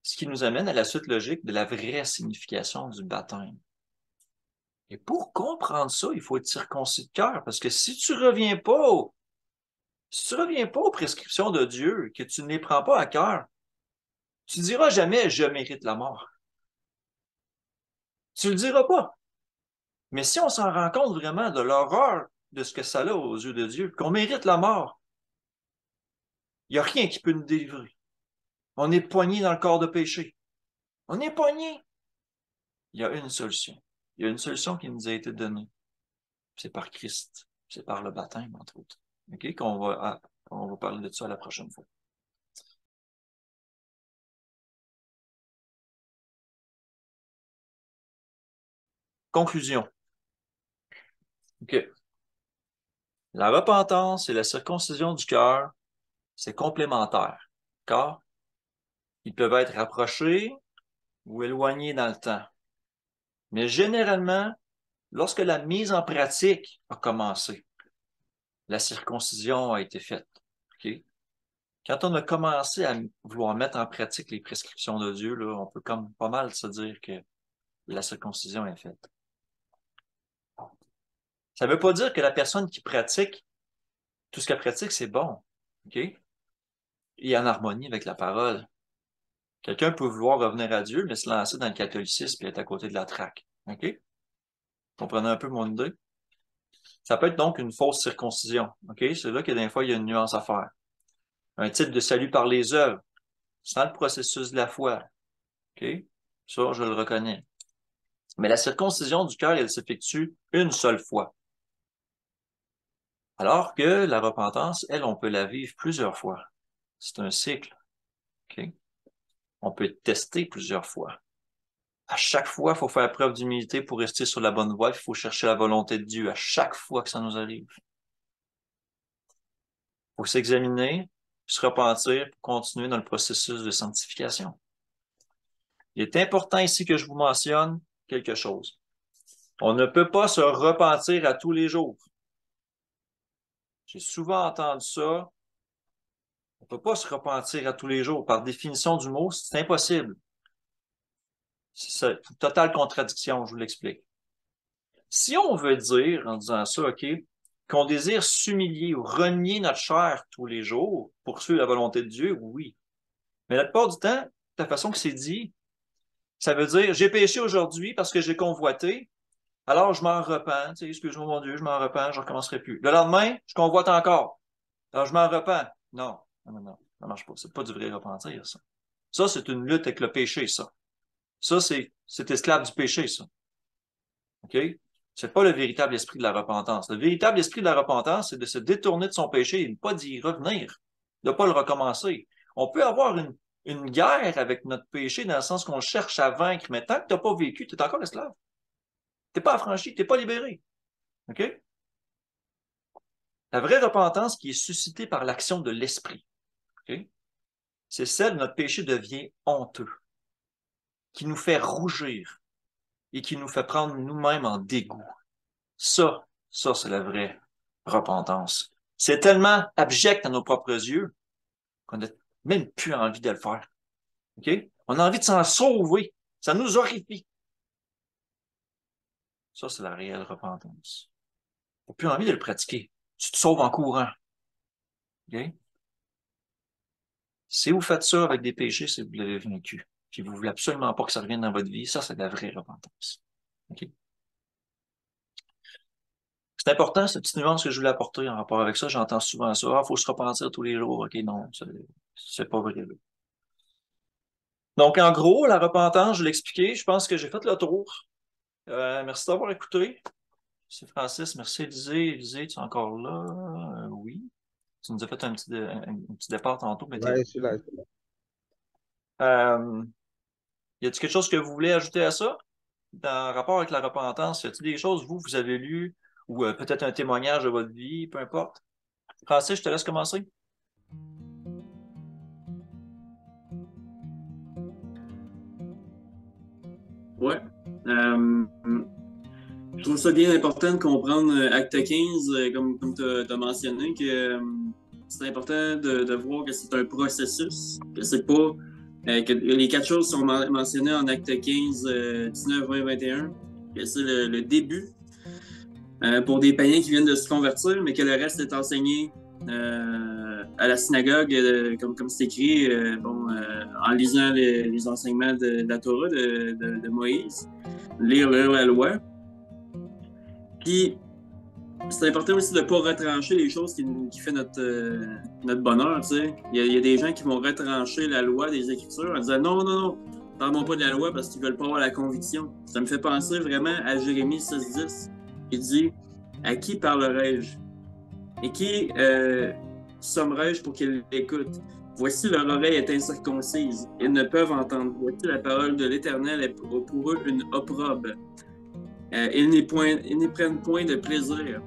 Ce qui nous amène à la suite logique de la vraie signification du baptême. Et pour comprendre ça, il faut être circoncis de cœur, parce que si tu reviens pas aux prescriptions de Dieu, que tu ne les prends pas à cœur, tu diras jamais je mérite la mort. Tu le diras pas. Mais si on s'en rend compte vraiment de l'horreur de ce que ça a aux yeux de Dieu, qu'on mérite la mort, il n'y a rien qui peut nous délivrer. On est poigné dans le corps de péché. On est poigné. Il y a une solution. Il y a une solution qui nous a été donnée. C'est par Christ. C'est par le baptême, entre autres. OK? On va parler de ça la prochaine fois. Conclusion. OK. La repentance et la circoncision du cœur, c'est complémentaire. D'accord? Ils peuvent être rapprochés ou éloignés dans le temps. Mais généralement, lorsque la mise en pratique a commencé, la circoncision a été faite. OK? Quand on a commencé à vouloir mettre en pratique les prescriptions de Dieu, là, on peut comme pas mal se dire que la circoncision est faite. Ça ne veut pas dire que la personne qui pratique, tout ce qu'elle pratique, c'est bon. OK? Et en harmonie avec la parole. Quelqu'un peut vouloir revenir à Dieu, mais se lancer dans le catholicisme et être à côté de la traque. OK? Comprenez un peu mon idée? Ça peut être donc une fausse circoncision. OK? C'est là que des fois, il y a une nuance à faire. Un type de salut par les œuvres, sans le processus de la foi. OK? Ça, je le reconnais. Mais la circoncision du cœur, elle s'effectue une seule fois. Alors que la repentance, elle, on peut la vivre plusieurs fois. C'est un cycle. OK? On peut tester plusieurs fois. À chaque fois, il faut faire preuve d'humilité pour rester sur la bonne voie. Il faut chercher la volonté de Dieu à chaque fois que ça nous arrive. Il faut s'examiner, se repentir pour continuer dans le processus de sanctification. Il est important ici que je vous mentionne quelque chose. On ne peut pas se repentir à tous les jours. J'ai souvent entendu ça. On ne peut pas se repentir à tous les jours. Par définition du mot, c'est impossible. C'est une totale contradiction, je vous l'explique. Si on veut dire, en disant ça, OK, qu'on désire s'humilier ou renier notre chair tous les jours pour suivre la volonté de Dieu, oui. Mais la plupart du temps, de la façon que c'est dit, ça veut dire, j'ai péché aujourd'hui parce que j'ai convoité, alors je m'en repens, tu sais, excuse-moi mon Dieu, je m'en repens, je ne recommencerai plus. Le lendemain, je convoite encore, alors je m'en repens. Non, non, ça marche pas. C'est pas du vrai repentir, ça. Ça, c'est une lutte avec le péché, ça. Ça, c'est esclave du péché, ça. OK? C'est pas le véritable esprit de la repentance. Le véritable esprit de la repentance, c'est de se détourner de son péché et de pas d'y revenir, de pas le recommencer. On peut avoir une guerre avec notre péché dans le sens qu'on cherche à vaincre, mais tant que tu n'as pas vécu, tu es encore esclave. Tu n'es pas affranchi, tu n'es pas libéré. OK? La vraie repentance qui est suscitée par l'action de l'esprit, OK? C'est celle où notre péché devient honteux, qui nous fait rougir et qui nous fait prendre nous-mêmes en dégoût. Ça, c'est la vraie repentance. C'est tellement abject à nos propres yeux qu'on n'a même plus envie de le faire. OK? On a envie de s'en sauver. Ça nous horrifie. Ça, c'est la réelle repentance. Tu n'as plus envie de le pratiquer. Tu te sauves en courant. OK? Si vous faites ça avec des péchés, c'est que vous l'avez vaincu. Puis vous ne voulez absolument pas que ça revienne dans votre vie, ça, c'est de la vraie repentance. OK? C'est important, cette petite nuance que je voulais apporter en rapport avec ça. J'entends souvent ça. Ah, il faut se repentir tous les jours. OK, non, c'est pas vrai. Là. Donc, en gros, la repentance, je l'ai expliqué. Je pense que j'ai fait le tour. Merci d'avoir écouté. C'est Francis. Merci, Élisée. Élisée, tu es encore là? Oui. Tu nous as fait un petit départ tantôt, mais Ouais, je suis là. Euh, y a-t-il quelque chose que vous voulez ajouter à ça? Dans rapport avec la repentance, y a-t-il des choses, vous avez lues, ou peut-être un témoignage de votre vie, peu importe? Francis, je te laisse commencer. Ouais. Euh, je trouve ça bien important de comprendre Acte 15, comme tu as mentionné, que c'est important de voir que c'est un processus, que c'est pas que les quatre choses sont mentionnées en Acte 15, 19, 20, 21, que c'est le début pour des païens qui viennent de se convertir, mais que le reste est enseigné à la synagogue, comme c'est écrit, en lisant les enseignements de la Torah de Moïse, lire la loi. Puis, c'est important aussi de ne pas retrancher les choses qui fait notre bonheur. Tu sais. Il y a des gens qui vont retrancher la loi des Écritures en disant non, non, non, parle-moi pas de la loi parce qu'ils veulent pas avoir la conviction. Ça me fait penser vraiment à Jérémie 6,10 qui dit à qui parlerai-je et qui sommerai-je pour qu'ils l'écoutent? Voici leur oreille est incirconcise. Ils ne peuvent entendre. Voici la parole de l'Éternel est pour eux une opprobre. Ils n'y prennent point de plaisir.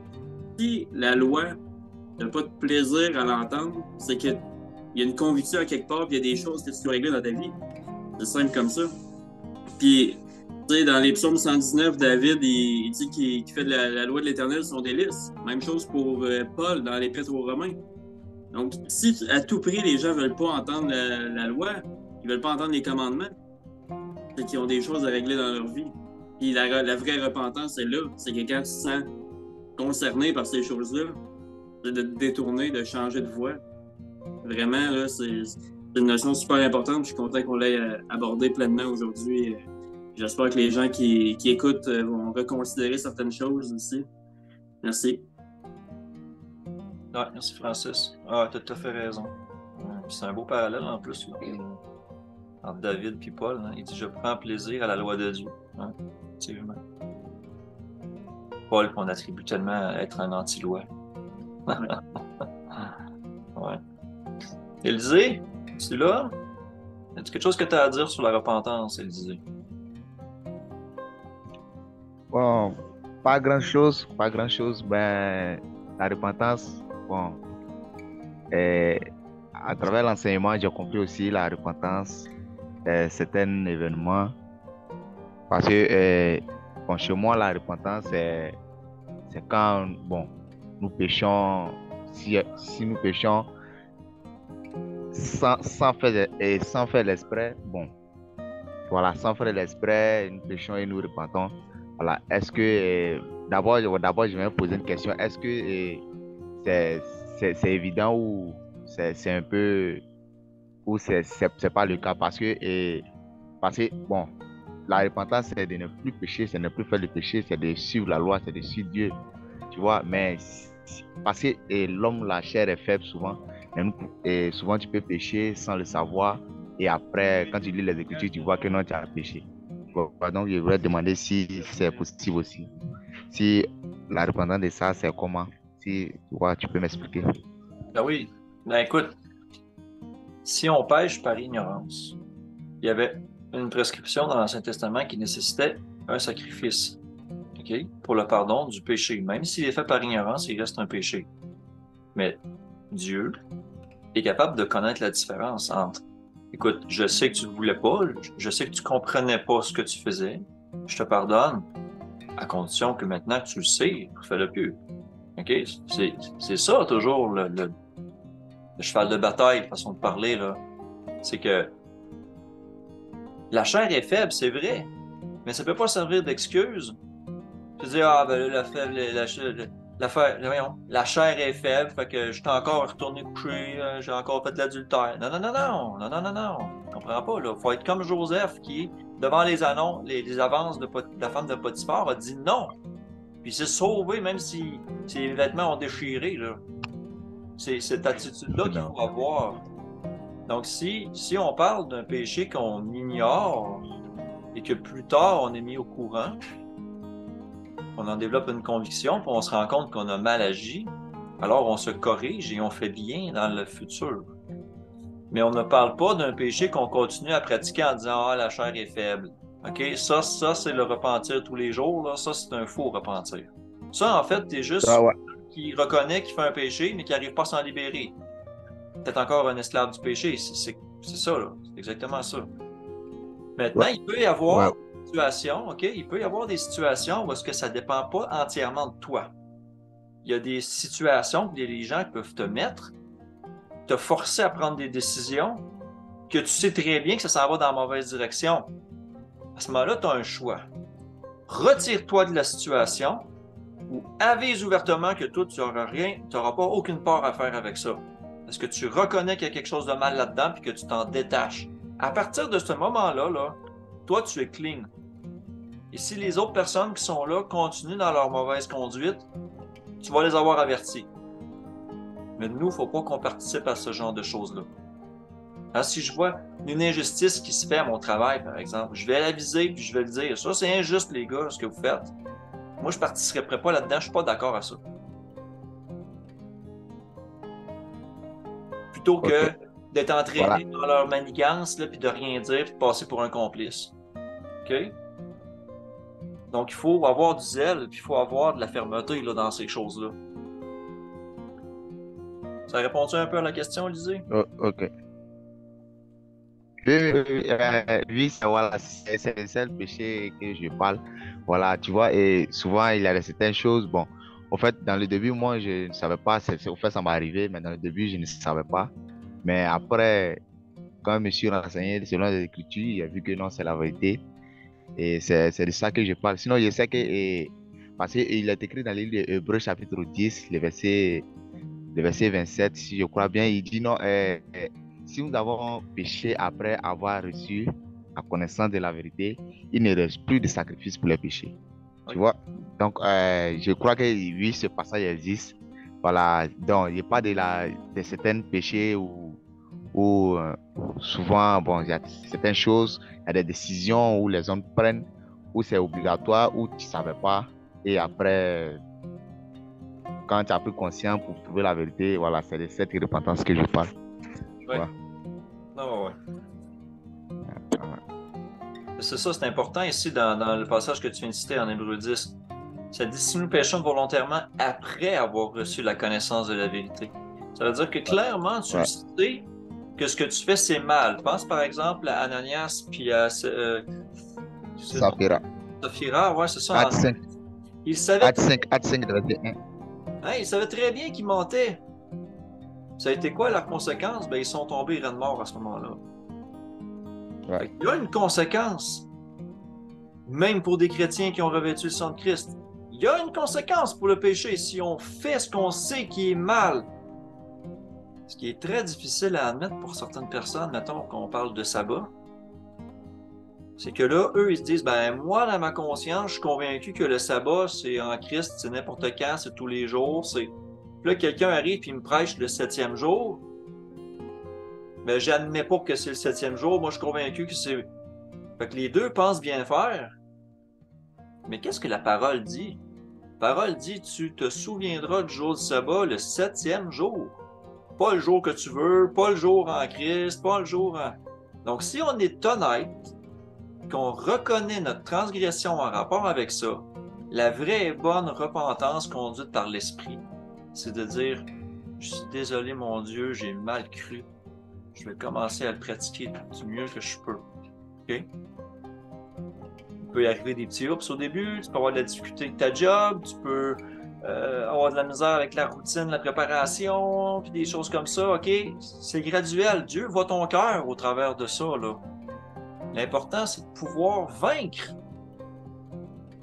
Si la loi n'a pas de plaisir à l'entendre, c'est qu'il y a une conviction à quelque part, puis il y a des choses que tu dois régler dans ta vie. C'est simple comme ça. Puis, tu sais, dans les psaumes 119, David, il dit qu'il fait de la loi de l'Éternel son délice. Même chose pour Paul dans l'Épître aux Romains. Donc, si à tout prix les gens ne veulent pas entendre la loi, ils ne veulent pas entendre les commandements, c'est qu'ils ont des choses à régler dans leur vie. Puis la vraie repentance, c'est là. C'est que quand tu te sens concerné par ces choses-là, c'est de te détourner, de changer de voie. Vraiment, là, c'est une notion super importante. Je suis content qu'on l'ait abordée pleinement aujourd'hui. J'espère que les gens qui écoutent vont reconsidérer certaines choses aussi. Merci. Ouais, merci Francis. Ah, tu as tout à fait raison. C'est un beau parallèle en plus là, entre David et Paul. Hein. Il dit je prends plaisir à la loi de Dieu. Hein, effectivement. Paul qu'on attribue tellement à être un anti-loi. Ouais. Élisée, tu es là? As-tu quelque chose que tu as à dire sur la repentance, Élisée? Bon, pas grand-chose, pas grand-chose. Ben, la repentance, bon, euh, à travers l'enseignement, j'ai compris aussi la repentance, c'est un événement. Parce que, bon, chez moi, la repentance, c'est quand, bon, nous péchons, si nous péchons sans faire l'exprès, bon, voilà, sans faire l'exprès, nous péchons et nous repentons. Voilà, est-ce que, d'abord, je vais me poser une question. Est-ce que c'est c'est évident ou c'est un peu, ou c'est pas le cas? Parce que, bon, la repentance, c'est de ne plus pécher, c'est de ne plus faire le péché, c'est de suivre la loi, c'est de suivre Dieu. Tu vois, mais parce que l'homme, la chair est faible souvent. Et souvent, tu peux pécher sans le savoir. Et après, quand tu lis les Écritures, tu vois que non, tu as péché. Donc, je voudrais demander si c'est possible aussi. Si la repentance de ça, c'est comment? Si tu vois, tu peux m'expliquer. Ben oui. Ben écoute, si on pêche par ignorance, il y avait une prescription dans l'Ancien Testament qui nécessitait un sacrifice, OK, pour le pardon du péché. Même s'il est fait par ignorance, il reste un péché. Mais Dieu est capable de connaître la différence entre, écoute, je sais que tu ne voulais pas, je sais que tu ne comprenais pas ce que tu faisais, je te pardonne, à condition que maintenant que tu le sais, fais-le plus. OK? C'est ça toujours le cheval de bataille, façon de parler, là. C'est que la chair est faible, c'est vrai, mais ça ne peut pas servir d'excuse. Tu dis, ah, ben là, la chair est faible, fait que je suis encore retourné coucher, j'ai encore fait de l'adultère. Non, non, non, non, non, non, non, non. On comprend pas, là. Faut être comme Joseph qui, devant les annonces, les avances de la femme de Potiphar, a dit non. Puis il s'est sauvé, même si ses vêtements ont déchiré, là. C'est cette attitude-là qu'il faut avoir. Donc, si on parle d'un péché qu'on ignore et que plus tard on est mis au courant, on en développe une conviction, puis on se rend compte qu'on a mal agi, alors on se corrige et on fait bien dans le futur. Mais on ne parle pas d'un péché qu'on continue à pratiquer en disant « Ah, la chair est faible ». OK? Ça c'est le repentir tous les jours, là. Ça, c'est un faux repentir. Ça, en fait, t'es juste qui reconnaît qu'il fait un péché, mais qui n'arrive pas à s'en libérer. Peut-être encore un esclave du péché. C'est ça, là. C'est exactement ça. Maintenant, il peut y avoir des situations, OK? Il peut y avoir des situations où est-ce que ça ne dépend pas entièrement de toi. Il y a des situations que les gens peuvent te mettre, te forcer à prendre des décisions que tu sais très bien que ça s'en va dans la mauvaise direction. À ce moment-là, tu as un choix. Retire-toi de la situation ou avise ouvertement que toi, tu n'auras pas aucune part à faire avec ça. Est-ce que tu reconnais qu'il y a quelque chose de mal là-dedans et que tu t'en détaches? À partir de ce moment-là, là, toi, tu es clean. Et si les autres personnes qui sont là continuent dans leur mauvaise conduite, tu vas les avoir avertis. Mais nous, il ne faut pas qu'on participe à ce genre de choses-là. Alors, si je vois une injustice qui se fait à mon travail, par exemple, je vais l'aviser puis je vais le dire. Ça, c'est injuste, les gars, ce que vous faites. Moi, je ne participerai pas là-dedans. Je ne suis pas d'accord à ça. Plutôt que d'être entraîné dans leur manigance puis de rien dire puis de passer pour un complice. OK? Donc, il faut avoir du zèle puis il faut avoir de la fermeté là, dans ces choses-là. Ça répond-tu un peu à la question, Lisée? OK. Oui, c'est le péché que je parle. Voilà, tu vois, et souvent, il y a certaines choses. Bon, en fait, dans le début, moi, je ne savais pas. En fait, ça m'est arrivé, mais dans le début, je ne savais pas. Mais après, quand je me suis renseigné selon les Écritures, il a vu que non, c'est la vérité. Et c'est de ça que je parle. Sinon, je sais que, parce qu'il est écrit dans le livre d'Hébreux, chapitre 10, le verset 27, si je crois bien, il dit non, si nous avons péché après avoir reçu la connaissance de la vérité, il ne reste plus de sacrifice pour les péchés. Tu vois? Donc, je crois que oui, ce passage existe. Voilà. Donc, il n'y a pas de certains péchés où souvent, bon, il y a certaines choses, il y a des décisions où les hommes prennent, où c'est obligatoire, où tu ne savais pas. Et après, quand tu as pris conscience pour trouver la vérité, voilà, c'est de cette repentance que je parle. Oui. Non, ouais. C'est ça, c'est important ici dans le passage que tu viens de citer en Hébreux 10. Ça dit si nous péchons volontairement après avoir reçu la connaissance de la vérité. Ça veut dire que clairement, tu sais que ce que tu fais, c'est mal. Pense par exemple à Ananias puis à Saphira. Saphira, ouais, c'est ça. Acte 5. Il savait. Acte 5, de 21. Il savait très bien qu'ils mentaient. Ça a été quoi la conséquence? Ben, ils sont tombés de mort à ce moment-là. Ouais. Il y a une conséquence. Même pour des chrétiens qui ont revêtu le sang de Christ. Il y a une conséquence pour le péché si on fait ce qu'on sait qui est mal. Ce qui est très difficile à admettre pour certaines personnes, mettons qu'on parle de sabbat, c'est que là, eux, ils se disent, ben moi, dans ma conscience, je suis convaincu que le sabbat, c'est en Christ, c'est n'importe quand, c'est tous les jours. Puis là, quelqu'un arrive et me prêche le 7e jour. Ben, j'admets pas que c'est le 7e jour. Moi, je suis convaincu que c'est... Fait que les deux pensent bien faire. Mais qu'est-ce que la parole dit? La parole dit, tu te souviendras du jour du sabbat, le 7e jour. Pas le jour que tu veux, pas le jour en Christ, pas le jour en... Donc, si on est honnête, qu'on reconnaît notre transgression en rapport avec ça, la vraie et bonne repentance conduite par l'Esprit, c'est de dire, je suis désolé mon Dieu, j'ai mal cru. Je vais commencer à le pratiquer du mieux que je peux. OK? Il peut y arriver des petits hoops au début, tu peux avoir de la difficulté avec ta job, tu peux avoir de la misère avec la routine, la préparation, puis des choses comme ça, OK? C'est graduel. Dieu voit ton cœur au travers de ça, là. L'important, c'est de pouvoir vaincre.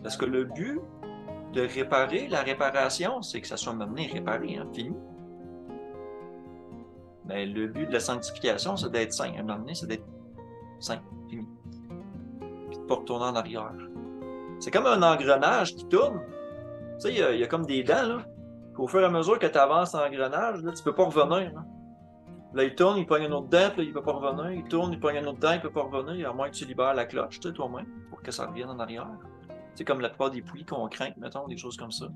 Parce que le but, de réparer. La réparation, c'est que ça soit mené réparé, hein, fini. Mais le but de la sanctification, c'est d'être saint. À un moment donné, c'est d'être saint, fini. Puis de ne pas retourner en arrière. C'est comme un engrenage qui tourne. Tu sais, il y a comme des dents, là. Au fur et à mesure que tu avances dans l'engrenage, là, tu peux pas revenir. Là. Là, il tourne, il pogne une autre dent, puis là, il peut pas revenir. Il tourne, il pogne une autre dent, il peut pas revenir, à moins que tu libères la cloche, tu sais, toi-même, pour que ça revienne en arrière. C'est comme la plupart des poulies qu'on craint, mettons, des choses comme ça.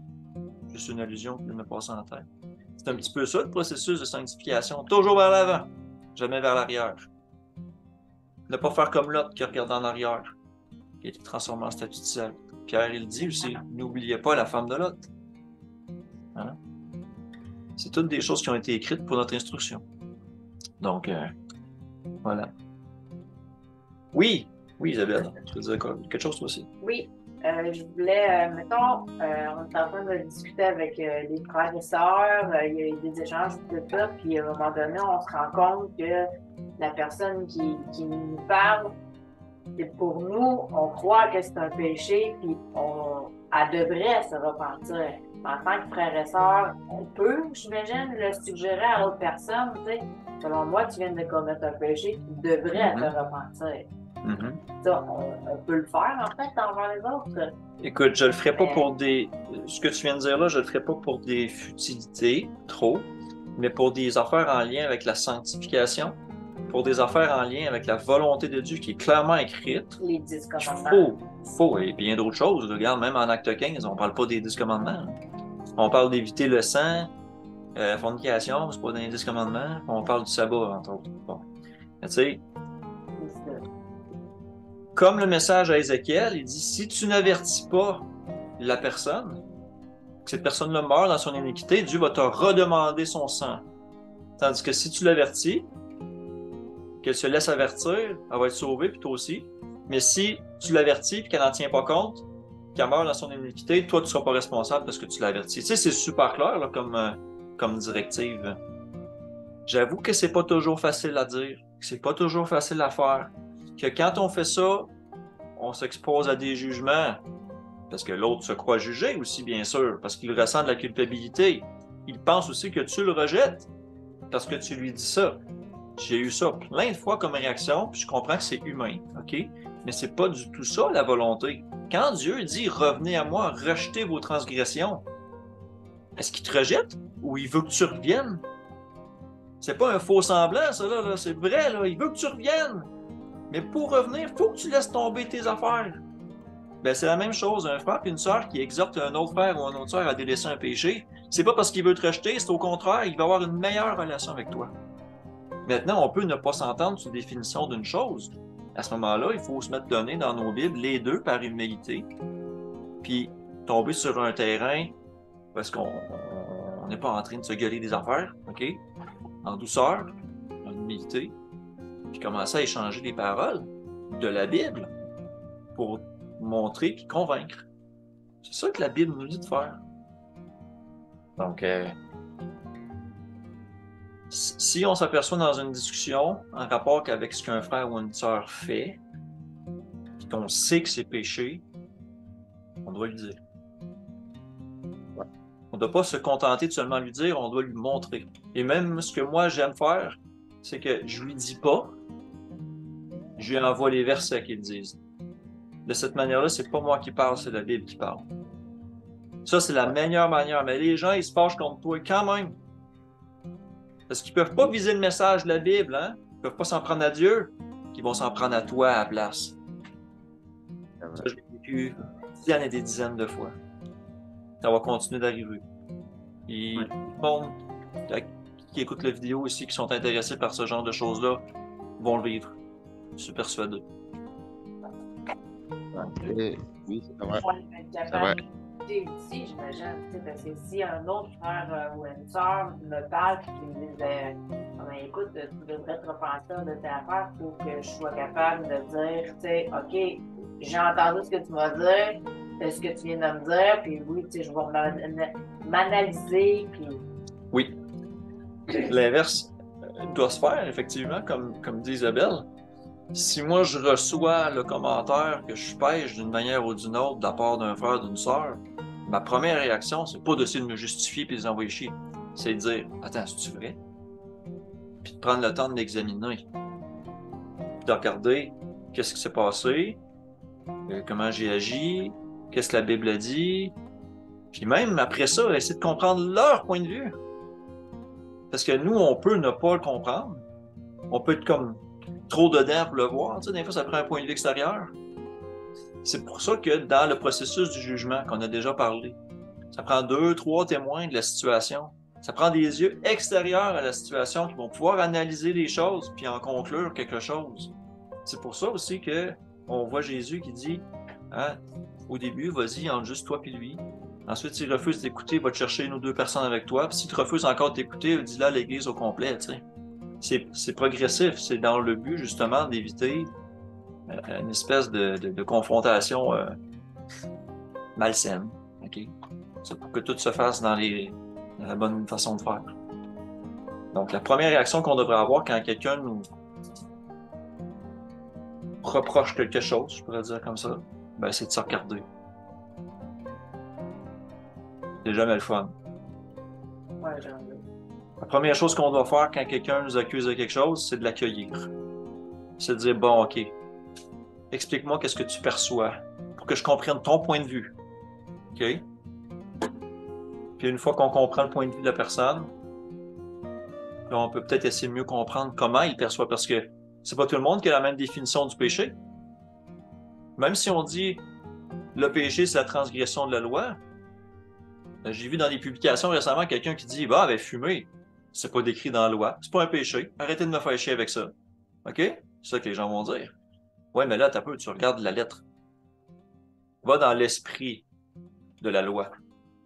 Juste une allusion qui me passe en tête. C'est un petit peu ça, le processus de sanctification. Toujours vers l'avant, jamais vers l'arrière. Ne pas faire comme l'autre qui regarde en arrière, qui a été transformé en statue de sel. Pierre, il dit aussi, n'oubliez pas la femme de l'autre. Hein? C'est toutes des choses qui ont été écrites pour notre instruction. Donc, voilà. Oui, Isabelle, tu veux dire quelque chose toi aussi? Oui, je voulais, mettons, on est en train de discuter avec des frères et sœurs, il y a eu des échanges, tout ça, puis à un moment donné, on se rend compte que la personne qui nous parle, c'est pour nous, on croit que c'est un péché, puis elle devrait se repentir. En tant que frère et sœur, on peut, j'imagine, le suggérer à l'autre personne, tu sais, selon moi, tu viens de commettre un péché, tu devrais te repentir. Ça, on peut le faire, en fait, envers les autres. Écoute, je le ferai pas pour des... Ce que tu viens de dire là, je le ferai pas pour des futilités, trop, mais pour des affaires en lien avec la sanctification, pour des affaires en lien avec la volonté de Dieu qui est clairement écrite. Les 10 commandements. Faut, et bien d'autres choses. Regarde, même en Acte 15, on parle pas des 10 commandements. On parle d'éviter le sang, la fornication, c'est pas dans les 10 commandements. On parle du sabbat, entre autres. Bon. Tu sais, comme le message à Ézéchiel, il dit, si tu n'avertis pas la personne, que cette personne-là meurt dans son iniquité, Dieu va te redemander son sang. Tandis que si tu l'avertis, qu'elle se laisse avertir, elle va être sauvée, puis toi aussi. Mais si tu l'avertis et qu'elle n'en tient pas compte, qu'elle meurt dans son iniquité, toi, tu ne seras pas responsable parce que tu l'avertis. Tu sais, c'est super clair là, comme directive. J'avoue que c'est pas toujours facile à dire, que c'est pas toujours facile à faire, que quand on fait ça, on s'expose à des jugements, parce que l'autre se croit jugé aussi, bien sûr, parce qu'il ressent de la culpabilité. Il pense aussi que tu le rejettes parce que tu lui dis ça. J'ai eu ça plein de fois comme réaction, puis je comprends que c'est humain, OK? Mais c'est pas du tout ça, la volonté. Quand Dieu dit « Revenez à moi, rejetez vos transgressions », est-ce qu'il te rejette ou il veut que tu reviennes? C'est pas un faux semblant, ça, là. C'est vrai, là. Il veut que tu reviennes. Mais pour revenir, il faut que tu laisses tomber tes affaires. Ben, c'est la même chose, un frère et une sœur qui exhorte un autre frère ou une autre sœur à délaisser un péché. C'est pas parce qu'il veut te rejeter, c'est au contraire, il va avoir une meilleure relation avec toi. Maintenant, on peut ne pas s'entendre sur la définition d'une chose. À ce moment-là, il faut se mettre donné dans nos Bibles, les deux par humilité, puis tomber sur un terrain parce qu'on n'est pas en train de se gueuler des affaires, OK? En douceur, en humilité, puis commencer à échanger les paroles de la Bible pour montrer puis convaincre. C'est ça que la Bible nous dit de faire. Donc, si on s'aperçoit dans une discussion en rapport avec ce qu'un frère ou une sœur fait, puis qu'on sait que c'est péché, on doit lui dire. On ne doit pas se contenter de seulement lui dire, on doit lui montrer. Et même ce que moi j'aime faire, c'est que je lui dis pas, je lui envoie les versets qu'ils disent. De cette manière-là, c'est pas moi qui parle, c'est la Bible qui parle. Ça, c'est la meilleure manière. Mais les gens, ils se fâchent contre toi quand même. Parce qu'ils ne peuvent pas viser le message de la Bible, hein? Ils ne peuvent pas s'en prendre à Dieu, qu'ils vont s'en prendre à toi à la place. Ça, je l'ai vécu dizaines et des dizaines de fois. Ça va continuer d'arriver. Et tout le monde qui écoute la vidéo ici, qui sont intéressés par ce genre de choses-là, vont le vivre. Je suis persuadé. Oui, c'est vrai. C'est vrai. Aussi, j'imagine, parce que si un autre frère ou une sœur me parle et me dit écoute, tu devrais te repentir de tes affaires pour que je sois capable de dire, tu sais, OK, j'ai entendu ce que tu m'as dit, c'est ce que tu viens de me dire, puis oui, tu sais, je vais m'analyser, puis... Oui. L'inverse doit se faire, effectivement, comme dit Isabelle. Si moi, je reçois le commentaire que je pêche d'une manière ou d'une autre de la part d'un frère, d'une sœur, ma première réaction, c'est pas d'essayer de me justifier et de les envoyer chier. C'est de dire, attends, c'est-tu vrai? Puis de prendre le temps de l'examiner. Puis de regarder qu'est-ce qui s'est passé, comment j'ai agi, qu'est-ce que la Bible a dit. Puis même après ça, essayer de comprendre leur point de vue. Parce que nous, on peut ne pas le comprendre. On peut être comme trop dedans pour le voir. Tu sais, des fois, ça prend un point de vue extérieur. C'est pour ça que dans le processus du jugement qu'on a déjà parlé, ça prend 2, 3 témoins de la situation. Ça prend des yeux extérieurs à la situation qui vont pouvoir analyser les choses puis en conclure quelque chose. C'est pour ça aussi que on voit Jésus qui dit, hein, au début, vas-y, entre juste toi puis lui. Ensuite, s'il refuse d'écouter, va te chercher une ou deux personnes avec toi. Puis s'il te refuse encore d'écouter, dis-le à l'Église au complet. Tu sais. C'est progressif. C'est dans le but, justement, d'éviter une espèce de confrontation malsaine. Okay? C'est pour que tout se fasse dans la bonne façon de faire. Donc, la première réaction qu'on devrait avoir quand quelqu'un nous reproche quelque chose, je pourrais dire comme ça, ben, c'est de se regarder. C'est jamais le fun. Ouais, j'en veux. La première chose qu'on doit faire quand quelqu'un nous accuse de quelque chose, c'est de l'accueillir. C'est de dire, bon, OK, explique-moi qu'est-ce que tu perçois pour que je comprenne ton point de vue. OK? Puis une fois qu'on comprend le point de vue de la personne, là, on peut peut-être essayer de mieux comprendre comment il perçoit, parce que c'est pas tout le monde qui a la même définition du péché. Même si on dit le péché, c'est la transgression de la loi, j'ai vu dans des publications récemment quelqu'un qui dit, bah, ben, fumer, c'est pas décrit dans la loi, c'est pas un péché, arrêtez de me faire chier avec ça. OK? C'est ça que les gens vont dire. Ouais, mais là, t'as peu, tu regardes la lettre. Va dans l'esprit de la loi,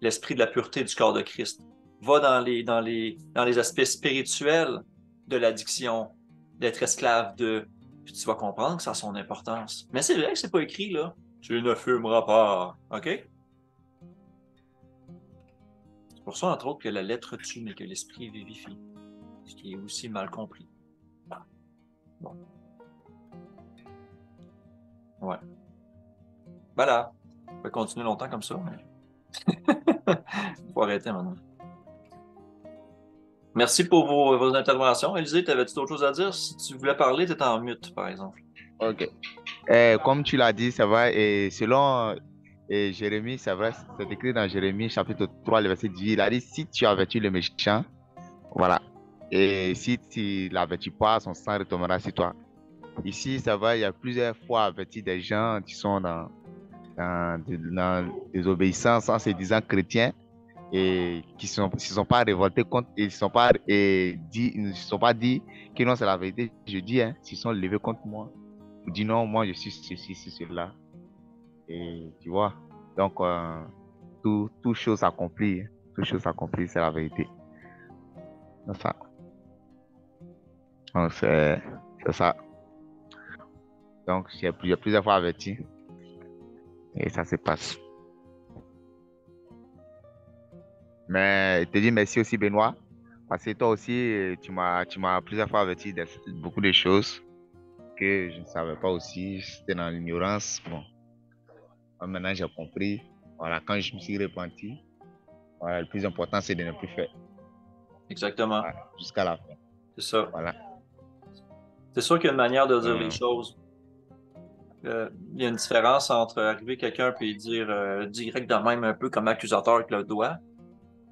l'esprit de la pureté du corps de Christ. Va dans les aspects spirituels de l'addiction, d'être esclave de. Puis tu vas comprendre que ça a son importance. Mais c'est vrai que c'est pas écrit, là. Tu ne fumeras pas. OK? C'est pour ça, entre autres, que la lettre tue, mais que l'esprit vivifie. Ce qui est aussi mal compris. Bon. Ouais. Voilà. On peut continuer longtemps comme ça, mais faut arrêter maintenant. Merci pour vos interventions. Élisée, t'avais-tu d'autres choses à dire? Si tu voulais parler, tu étais en mute, par exemple. Ok. Comme tu l'as dit, c'est vrai, et selon Jérémie, c'est vrai, c'est écrit dans Jérémie chapitre 3, le verset 10, il a dit, si tu avertis le méchant, voilà, et si tu l'avertis pas, son sang retombera sur toi. Ici, ça va, il y a plusieurs fois averti des gens qui sont dans des obéissances en se disant chrétiens et qui sont pas révoltés contre, ils ne se sont pas dit que non, c'est la vérité. Je dis, hein, s'ils sont levés contre moi, je dis non, moi je suis ceci, cela. Et tu vois, donc tout chose accomplie, c'est la vérité. C'est ça. Donc, c'est ça. Donc, j'ai plusieurs fois averti et ça se passe. Mais je te dis merci aussi, Benoît, parce que toi aussi, tu m'as plusieurs fois averti de beaucoup de choses que je ne savais pas aussi. J'étais dans l'ignorance. Bon, maintenant j'ai compris. Voilà, quand je me suis repenti, voilà, le plus important, c'est de ne plus faire. Exactement. Voilà, jusqu'à la fin. C'est ça. Voilà. C'est sûr qu'il y a une manière de dire les choses. Il y a une différence entre arriver quelqu'un et dire direct de même un peu comme accusateur avec le doigt,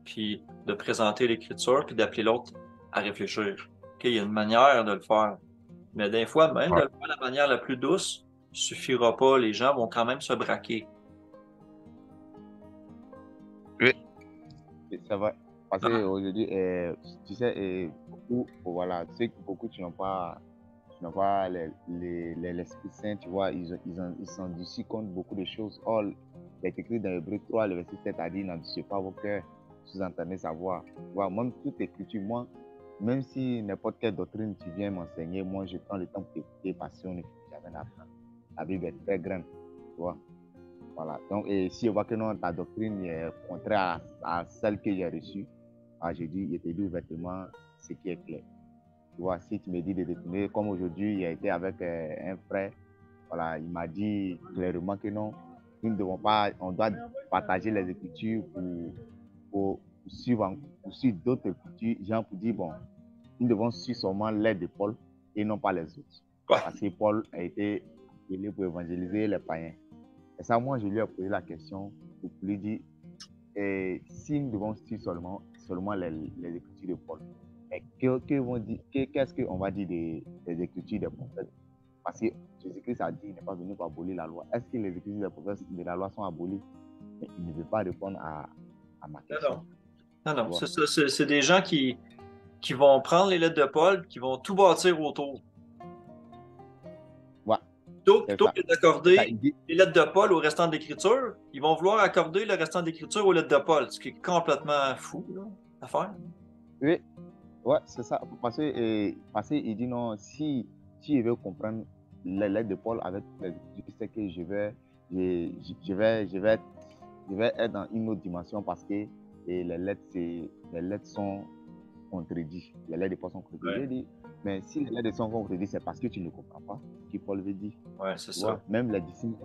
puis de présenter l'écriture, puis d'appeler l'autre à réfléchir. Okay, il y a une manière de le faire. Mais des fois, même de le faire de la manière la plus douce, suffira pas. Les gens vont quand même se braquer. Oui, c'est vrai. Parce qu'aujourd'hui, tu sais, voilà, tu sais que beaucoup qui n'ont pas l'Esprit Saint, tu vois, ils s'endurcissent contre beaucoup de choses. Or, il est écrit dans Hébreux 3, le verset 7 a dit, n'endurcissez pas vos cœurs, sous-entendez savoir. Tu vois, même toute écriture, moi, même si n'importe quelle doctrine tu viens m'enseigner, moi, je prends le temps pour t'écouter parce qu'on ne finit jamais d'apprendre. La Bible est très grande, tu vois. Voilà. Donc, et si je vois que non, ta doctrine est contraire à celle que j'ai reçue, je te dis ouvertement ce qui est clair. Tu vois, si tu me dis de détourner, comme aujourd'hui, il a été avec un frère, voilà, il m'a dit clairement que non, nous ne devons pas, on doit partager les Écritures pour suivre d'autres Écritures, genre pour dire, bon, nous devons suivre seulement l'aide de Paul et non pas les autres. Ouais. Parce que Paul a été appelé pour évangéliser les païens. Et ça, moi, je lui ai posé la question pour lui dire, si nous devons suivre seulement les Écritures de Paul, qu'est-ce qu'on va dire des Écritures des prophètes? Parce que Jésus-Christ a dit qu'il n'est pas venu pour abolir la loi. Est-ce que les Écritures des prophètes de la loi sont abolies? Mais il ne veut pas répondre à ma question. Non. C'est des gens qui vont prendre les lettres de Paul, qui vont tout bâtir autour. Ouais. Plutôt que d'accorder les lettres de Paul au restant de l'Écriture, ils vont vouloir accorder le restant de l'Écriture aux lettres de Paul, ce qui est complètement fou, là, à faire. Oui, ouais, c'est ça. Parce qu'il dit non, si il veut comprendre les lettres de Paul avec les Écritures, c'est que je vais être dans une autre dimension parce que les lettres sont contredites. Les lettres de Paul sont contredites. Ouais. Mais si les lettres sont contredites, c'est parce que tu ne comprends pas ce que Paul veut dire. Ouais, c'est ça. Même les disciples,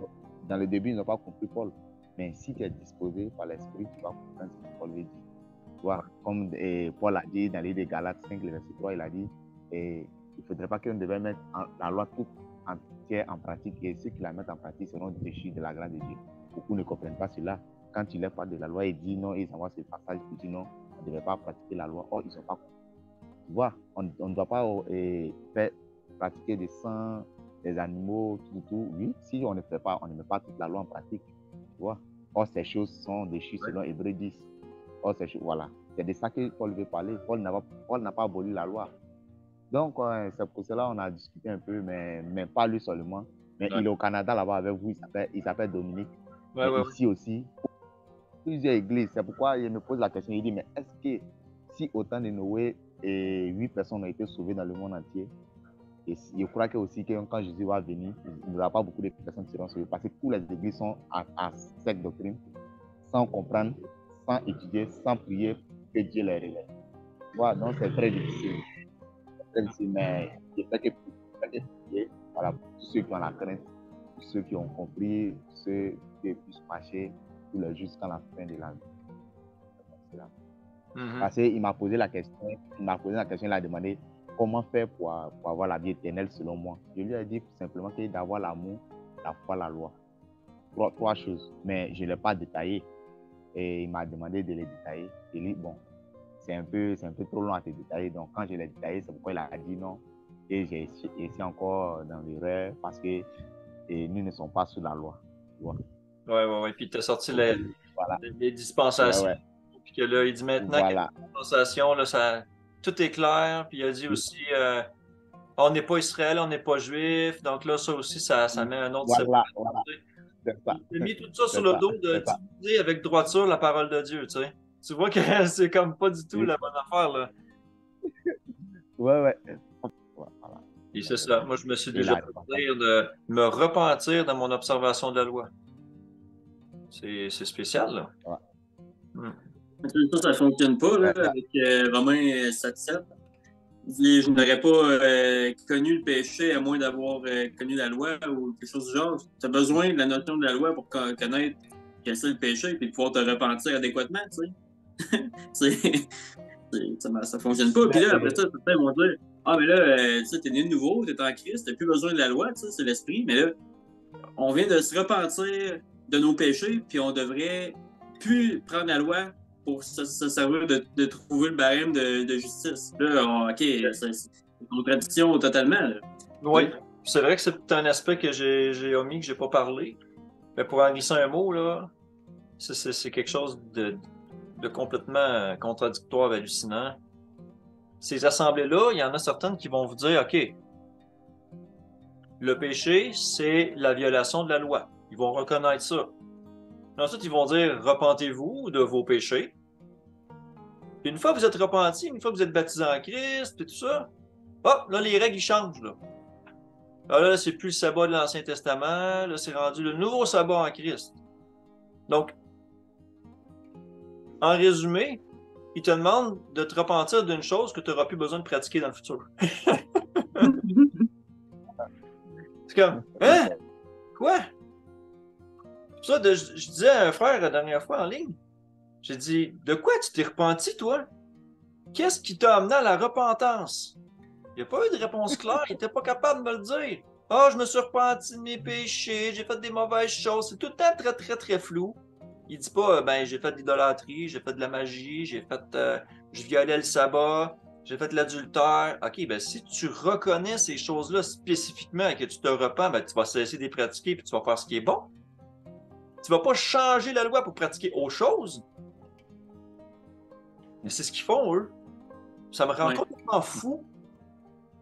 dans le début, ils n'ont pas compris Paul. Mais si tu es disposé par l'Esprit, tu vas comprendre ce que Paul veut dire. Voilà. Comme Paul a dit dans les livre de Galates 5, le verset 3, il a dit il ne faudrait pas qu'on devait mettre la loi toute entière en pratique, et ceux qui la mettent en pratique seront déchus de la grâce de Dieu. Beaucoup ne comprennent pas cela. Quand tu leur parles de la loi, ils disent non, ils envoient ce passage qui dit non, on ne devait pas pratiquer la loi. Or, ils n'ont pas compris. Tu vois, on ne doit pas faire pratiquer des sang, des animaux, tout. Oui, si on ne fait pas, on ne met pas toute la loi en pratique. Tu vois. Or, ces choses sont déchues selon Hébreux 10. Or, ces choses, voilà. C'est de ça que Paul veut parler. Paul n'a pas aboli la loi. Donc, c'est pour cela qu'on a discuté un peu, mais pas lui seulement. Mais il est au Canada là-bas avec vous, il s'appelle Dominique. Ici aussi, plusieurs églises. C'est pourquoi il me pose la question, il dit, mais est-ce que si autant de Noé et 8 personnes ont été sauvées dans le monde entier, et je crois que aussi que quand Jésus va venir, il n'y aura pas beaucoup de personnes qui seront sauvées, parce que toutes les églises sont à cette doctrine, sans comprendre, sans étudier, sans prier, que Dieu les relève. Voilà, donc c'est très difficile. Mais je sais que voilà, tous ceux qui ont la crainte, tous ceux qui ont compris, ceux qui puissent marcher tous les jours jusqu'à la fin de la vie. Parce qu'il m'a posé la question, il a demandé comment faire pour avoir la vie éternelle selon moi. Je lui ai dit simplement que d'avoir l'amour, la foi, la loi. Trois choses, mais je ne l'ai pas détaillé. Et il m'a demandé de les détailler. Il dit, bon, c'est un peu trop long à te détailler. Donc, quand je l'ai détaillé, c'est pourquoi il a dit non. Et j'ai essayé encore dans l'erreur parce que nous ne sommes pas sous la loi. Ouais. Puis tu as sorti les dispensations. Ouais. Puis que là, il dit maintenant que les dispensations, là, tout est clair. Puis il a dit aussi, on n'est pas Israël, on n'est pas juif. Donc là, ça aussi, ça met un autre... Voilà. Il a mis tout ça sur le dos de diffuser avec droiture la parole de Dieu, tu sais. Tu vois que c'est comme pas du tout la bonne affaire, là. Ouais. Voilà. Et c'est ça. Moi, je me suis déjà fait dire de me repentir dans mon observation de la loi. C'est spécial, là. Ouais. Ça ne fonctionne pas, là, avec Romains 7.7. Je n'aurais pas connu le péché à moins d'avoir connu la loi ou quelque chose du genre. Tu as besoin de la notion de la loi pour connaître que c'est le péché et puis pouvoir te repentir adéquatement, tu sais. Ça ne fonctionne pas. Puis là, après ça, certains vont dire ah, mais là, tu sais, t'es né de nouveau, t'es en Christ, t'as plus besoin de la loi, tu sais, c'est l'esprit. Mais là, on vient de se repentir de nos péchés, puis on devrait plus prendre la loi pour se servir de trouver le barème de justice. Là, OK, c'est une contradiction totalement. Là. Oui, c'est vrai que c'est un aspect que j'ai omis, que j'ai pas parlé. Mais pour en glisser un mot, là, c'est quelque chose de complètement contradictoire, hallucinant. Ces assemblées-là, il y en a certaines qui vont vous dire, OK, le péché, c'est la violation de la loi. Ils vont reconnaître ça. Ensuite, ils vont dire, repentez-vous de vos péchés. Puis une fois que vous êtes repenti, une fois que vous êtes baptisé en Christ, et tout ça, hop, là, les règles, ils changent, là. Là, c'est plus le sabbat de l'Ancien Testament, là, c'est rendu le nouveau sabbat en Christ. Donc, en résumé, ils te demandent de te repentir d'une chose que tu n'auras plus besoin de pratiquer dans le futur. C'est comme, hein? Quoi? Ça, je disais à un frère la dernière fois en ligne, j'ai dit, de quoi tu t'es repenti, toi? Qu'est-ce qui t'a amené à la repentance? Il n'y a pas eu de réponse claire, il n'était pas capable de me le dire. Ah, je me suis repenti de mes péchés, j'ai fait des mauvaises choses. C'est tout le temps très, très, très flou. Il dit pas, ben, j'ai fait de l'idolâtrie, j'ai fait de la magie, je violais le sabbat, j'ai fait de l'adultère. OK, ben, si tu reconnais ces choses-là spécifiquement et que tu te repens, ben, tu vas cesser de les pratiquer puis tu vas faire ce qui est bon. Tu vas pas changer la loi pour pratiquer autre chose. Mais c'est ce qu'ils font, eux. Ça me rend complètement fou.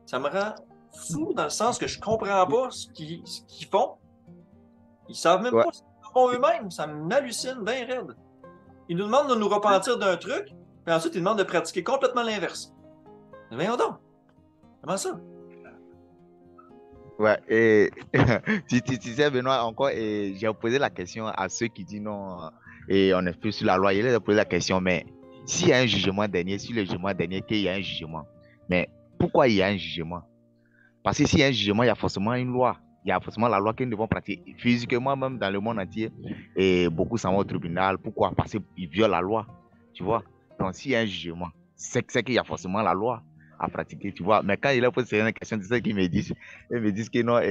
Ça me rend fou dans le sens que je comprends pas ce qu'ils font. Ils savent même pas ce qu'ils font eux-mêmes. Ça m'hallucine bien raide. Ils nous demandent de nous repentir d'un truc, puis ensuite ils demandent de pratiquer complètement l'inverse. Mais voyons donc. Comment ça? Ouais, et tu sais, Benoît, encore, et j'ai posé la question à ceux qui disent non, et on est plus sur la loi. Il a posé la question, mais s'il y a un jugement dernier, si le jugement dernier, qu'il y a un jugement, mais pourquoi il y a un jugement? Parce que s'il y a un jugement, il y a forcément une loi. Il y a forcément la loi que nous devons pratiquer. Physiquement, même dans le monde entier, et beaucoup s'en vont au tribunal. Pourquoi? Parce qu'ils violent la loi. Tu vois? Donc, s'il y a un jugement, c'est qu'il y a forcément la loi à pratiquer, tu vois. Mais quand il a posé une question, c'est ça qu'ils me disent. Ils me disent que non,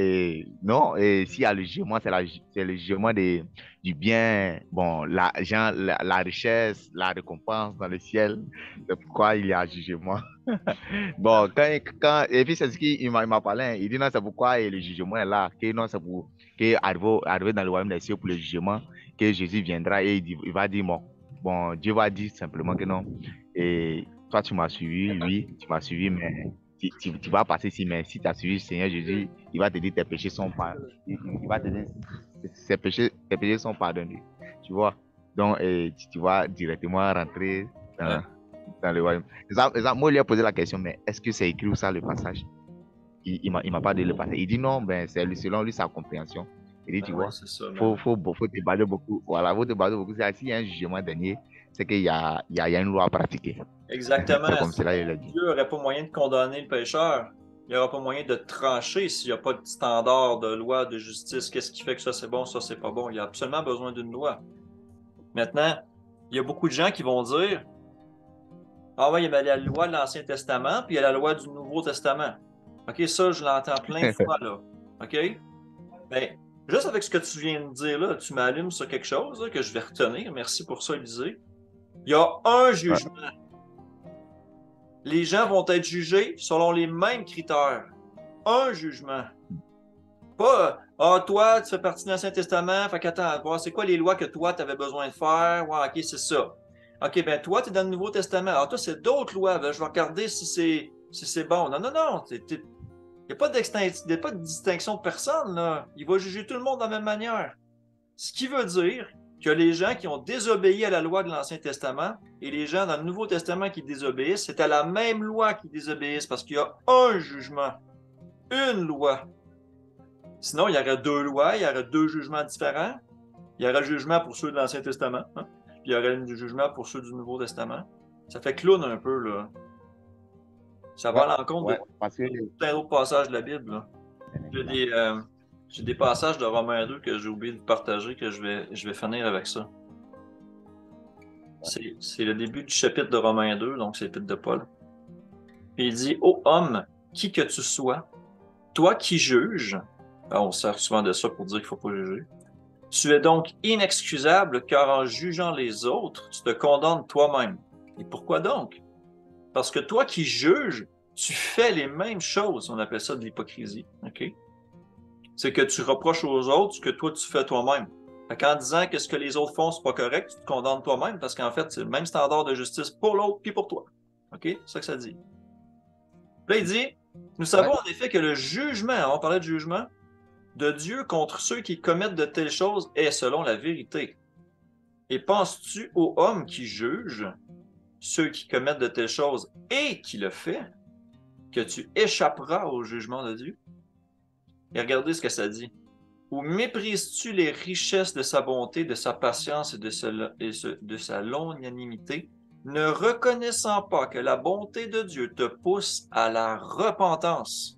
non, s'il y a le jugement, c'est le jugement du bien, bon, la richesse, la récompense dans le ciel. C'est pourquoi il y a jugement. Bon, et puis c'est ce qu'il m'a parlé, hein. Il dit non, c'est pourquoi le jugement est là, que non, c'est pour que arriver dans le royaume des cieux pour le jugement, que Jésus viendra et il va dire, bon, Dieu va dire simplement que non. Et toi, tu m'as suivi, oui, tu m'as suivi, mais tu vas passer ici, mais si tu as suivi le Seigneur Jésus, il va te dire tes péchés sont pardonnés. Il va te dire tes péchés sont pardonnés. Tu vois? Donc, tu vas directement rentrer dans le royaume. Moi, il lui a posé la question, mais est-ce que c'est écrit où ça le passage? Il m'a pas dit le passage. Il dit non, ben, c'est selon lui sa compréhension. Il dit, tu vois, faut débattre beaucoup. Voilà, faut débattre beaucoup. S'il y a un jugement dernier, c'est qu'il y a une loi à pratiquer. Exactement. C'est comme cela, il a dit. Dieu n'aurait pas moyen de condamner le pécheur. Il n'y aura pas moyen de trancher s'il n'y a pas de standard de loi, de justice. Qu'est-ce qui fait que ça c'est bon, ça c'est pas bon? Il y a absolument besoin d'une loi. Maintenant, il y a beaucoup de gens qui vont dire, ah oui, il y a la loi de l'Ancien Testament, puis il y a la loi du Nouveau Testament. OK, ça, je l'entends plein de fois, là. OK? Bien, juste avec ce que tu viens de dire, là, tu m'allumes sur quelque chose là, que je vais retenir. Merci pour ça, Élisée. Il y a un jugement. Les gens vont être jugés selon les mêmes critères. Un jugement. Pas, toi, tu fais partie de l'Ancien Testament, fait qu'attends, c'est quoi les lois que toi, tu avais besoin de faire? Ouais, OK, c'est ça. OK, ben toi, tu es dans le Nouveau Testament. Alors, toi, c'est d'autres lois. Ben, je vais regarder si c'est bon. Non, non, non. Il n'y a pas de distinction de personne, là. Il va juger tout le monde de la même manière. Ce qui veut dire que les gens qui ont désobéi à la loi de l'Ancien Testament et les gens dans le Nouveau Testament qui désobéissent, c'est à la même loi qu'ils désobéissent parce qu'il y a un jugement, une loi. Sinon, il y aurait deux lois, il y aurait deux jugements différents. Il y aurait le jugement pour ceux de l'Ancien Testament, hein? Puis il y aurait le jugement pour ceux du Nouveau Testament. Ça fait clown un peu, là. Ça va à l'encontre de plein d'autres passages de la Bible, là. J'ai des passages de Romains 2 que j'ai oublié de partager, que je vais finir avec ça. C'est le début du chapitre de Romains 2, donc c'est l'épître de Paul. Puis il dit, ô homme, qui que tu sois, toi qui juges, on sert souvent de ça pour dire qu'il ne faut pas juger, tu es donc inexcusable car en jugeant les autres, tu te condamnes toi-même. Et pourquoi donc? Parce que toi qui juges, tu fais les mêmes choses. On appelle ça de l'hypocrisie. OK? C'est que tu reproches aux autres ce que toi tu fais toi-même. En disant que ce que les autres font, c'est pas correct, tu te condamnes toi-même parce qu'en fait, c'est le même standard de justice pour l'autre puis pour toi. OK? C'est ça que ça dit. Là, il dit, nous savons en effet que le jugement, on parlait de jugement, de Dieu contre ceux qui commettent de telles choses est selon la vérité. Et penses-tu aux hommes qui jugent ceux qui commettent de telles choses et qui le fait, que tu échapperas au jugement de Dieu? Et regardez ce que ça dit. Ou méprises-tu les richesses de sa bonté, de sa patience et de sa longanimité, ne reconnaissant pas que la bonté de Dieu te pousse à la repentance?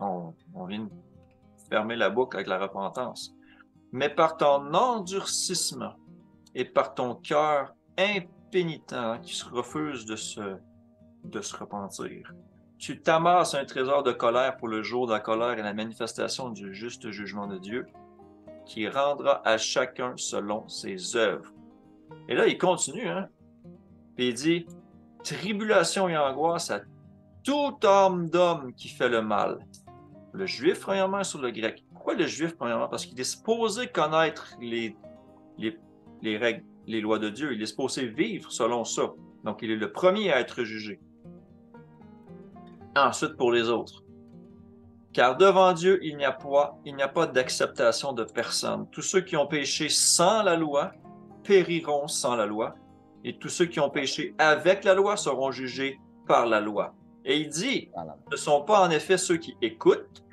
On vient de fermer la boucle avec la repentance. Mais par ton endurcissement et par ton cœur impénitent qui se refuse de se repentir, tu t'amasses un trésor de colère pour le jour de la colère et la manifestation du juste jugement de Dieu, qui rendra à chacun selon ses œuvres. Et là, il continue, hein? Puis il dit, tribulation et angoisse à toute âme d'homme qui fait le mal. Le juif, premièrement, sur le grec. Pourquoi le juif, premièrement? Parce qu'il est supposé connaître les règles, les lois de Dieu. Il est supposé vivre selon ça. Donc, il est le premier à être jugé. Ensuite, pour les autres. Car devant Dieu, il n'y a pas d'acceptation de personne. Tous ceux qui ont péché sans la loi périront sans la loi, et tous ceux qui ont péché avec la loi seront jugés par la loi. Et il dit, ce ne sont pas en effet ceux qui écoutent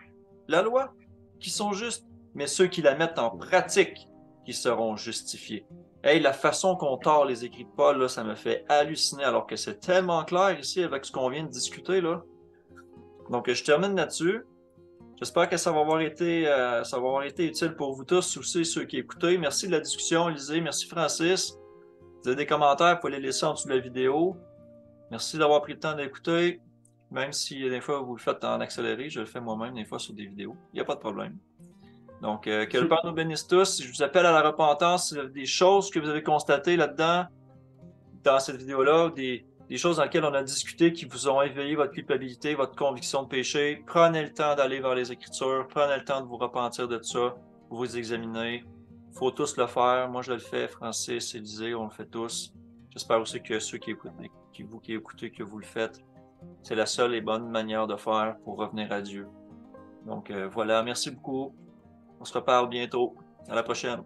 la loi qui sont justes, mais ceux qui la mettent en pratique qui seront justifiés. Hey, la façon qu'on tord les écrits de Paul, là, ça me fait halluciner, alors que c'est tellement clair ici avec ce qu'on vient de discuter, là. Donc, je termine là-dessus. J'espère que ça va avoir été utile pour vous tous, aussi ceux qui écoutez. Merci de la discussion, Lisée. Merci, Francis. Vous avez des commentaires, vous pouvez les laisser en dessous de la vidéo. Merci d'avoir pris le temps d'écouter. Même si des fois vous le faites en accéléré, je le fais moi-même des fois sur des vidéos. Il n'y a pas de problème. Donc, que le Père nous bénisse tous. Je vous appelle à la repentance. Des choses que vous avez constatées là-dedans, dans cette vidéo-là, des choses dans lesquelles on a discuté qui vous ont éveillé votre culpabilité, votre conviction de péché. Prenez le temps d'aller vers les Écritures. Prenez le temps de vous repentir de ça, vous examiner. Il faut tous le faire. Moi, je le fais. Francis, Élisée, on le fait tous. J'espère aussi que ceux qui écoutent, vous qui écoutez, que vous le faites. C'est la seule et bonne manière de faire pour revenir à Dieu. Donc voilà, merci beaucoup. On se reparle bientôt. À la prochaine.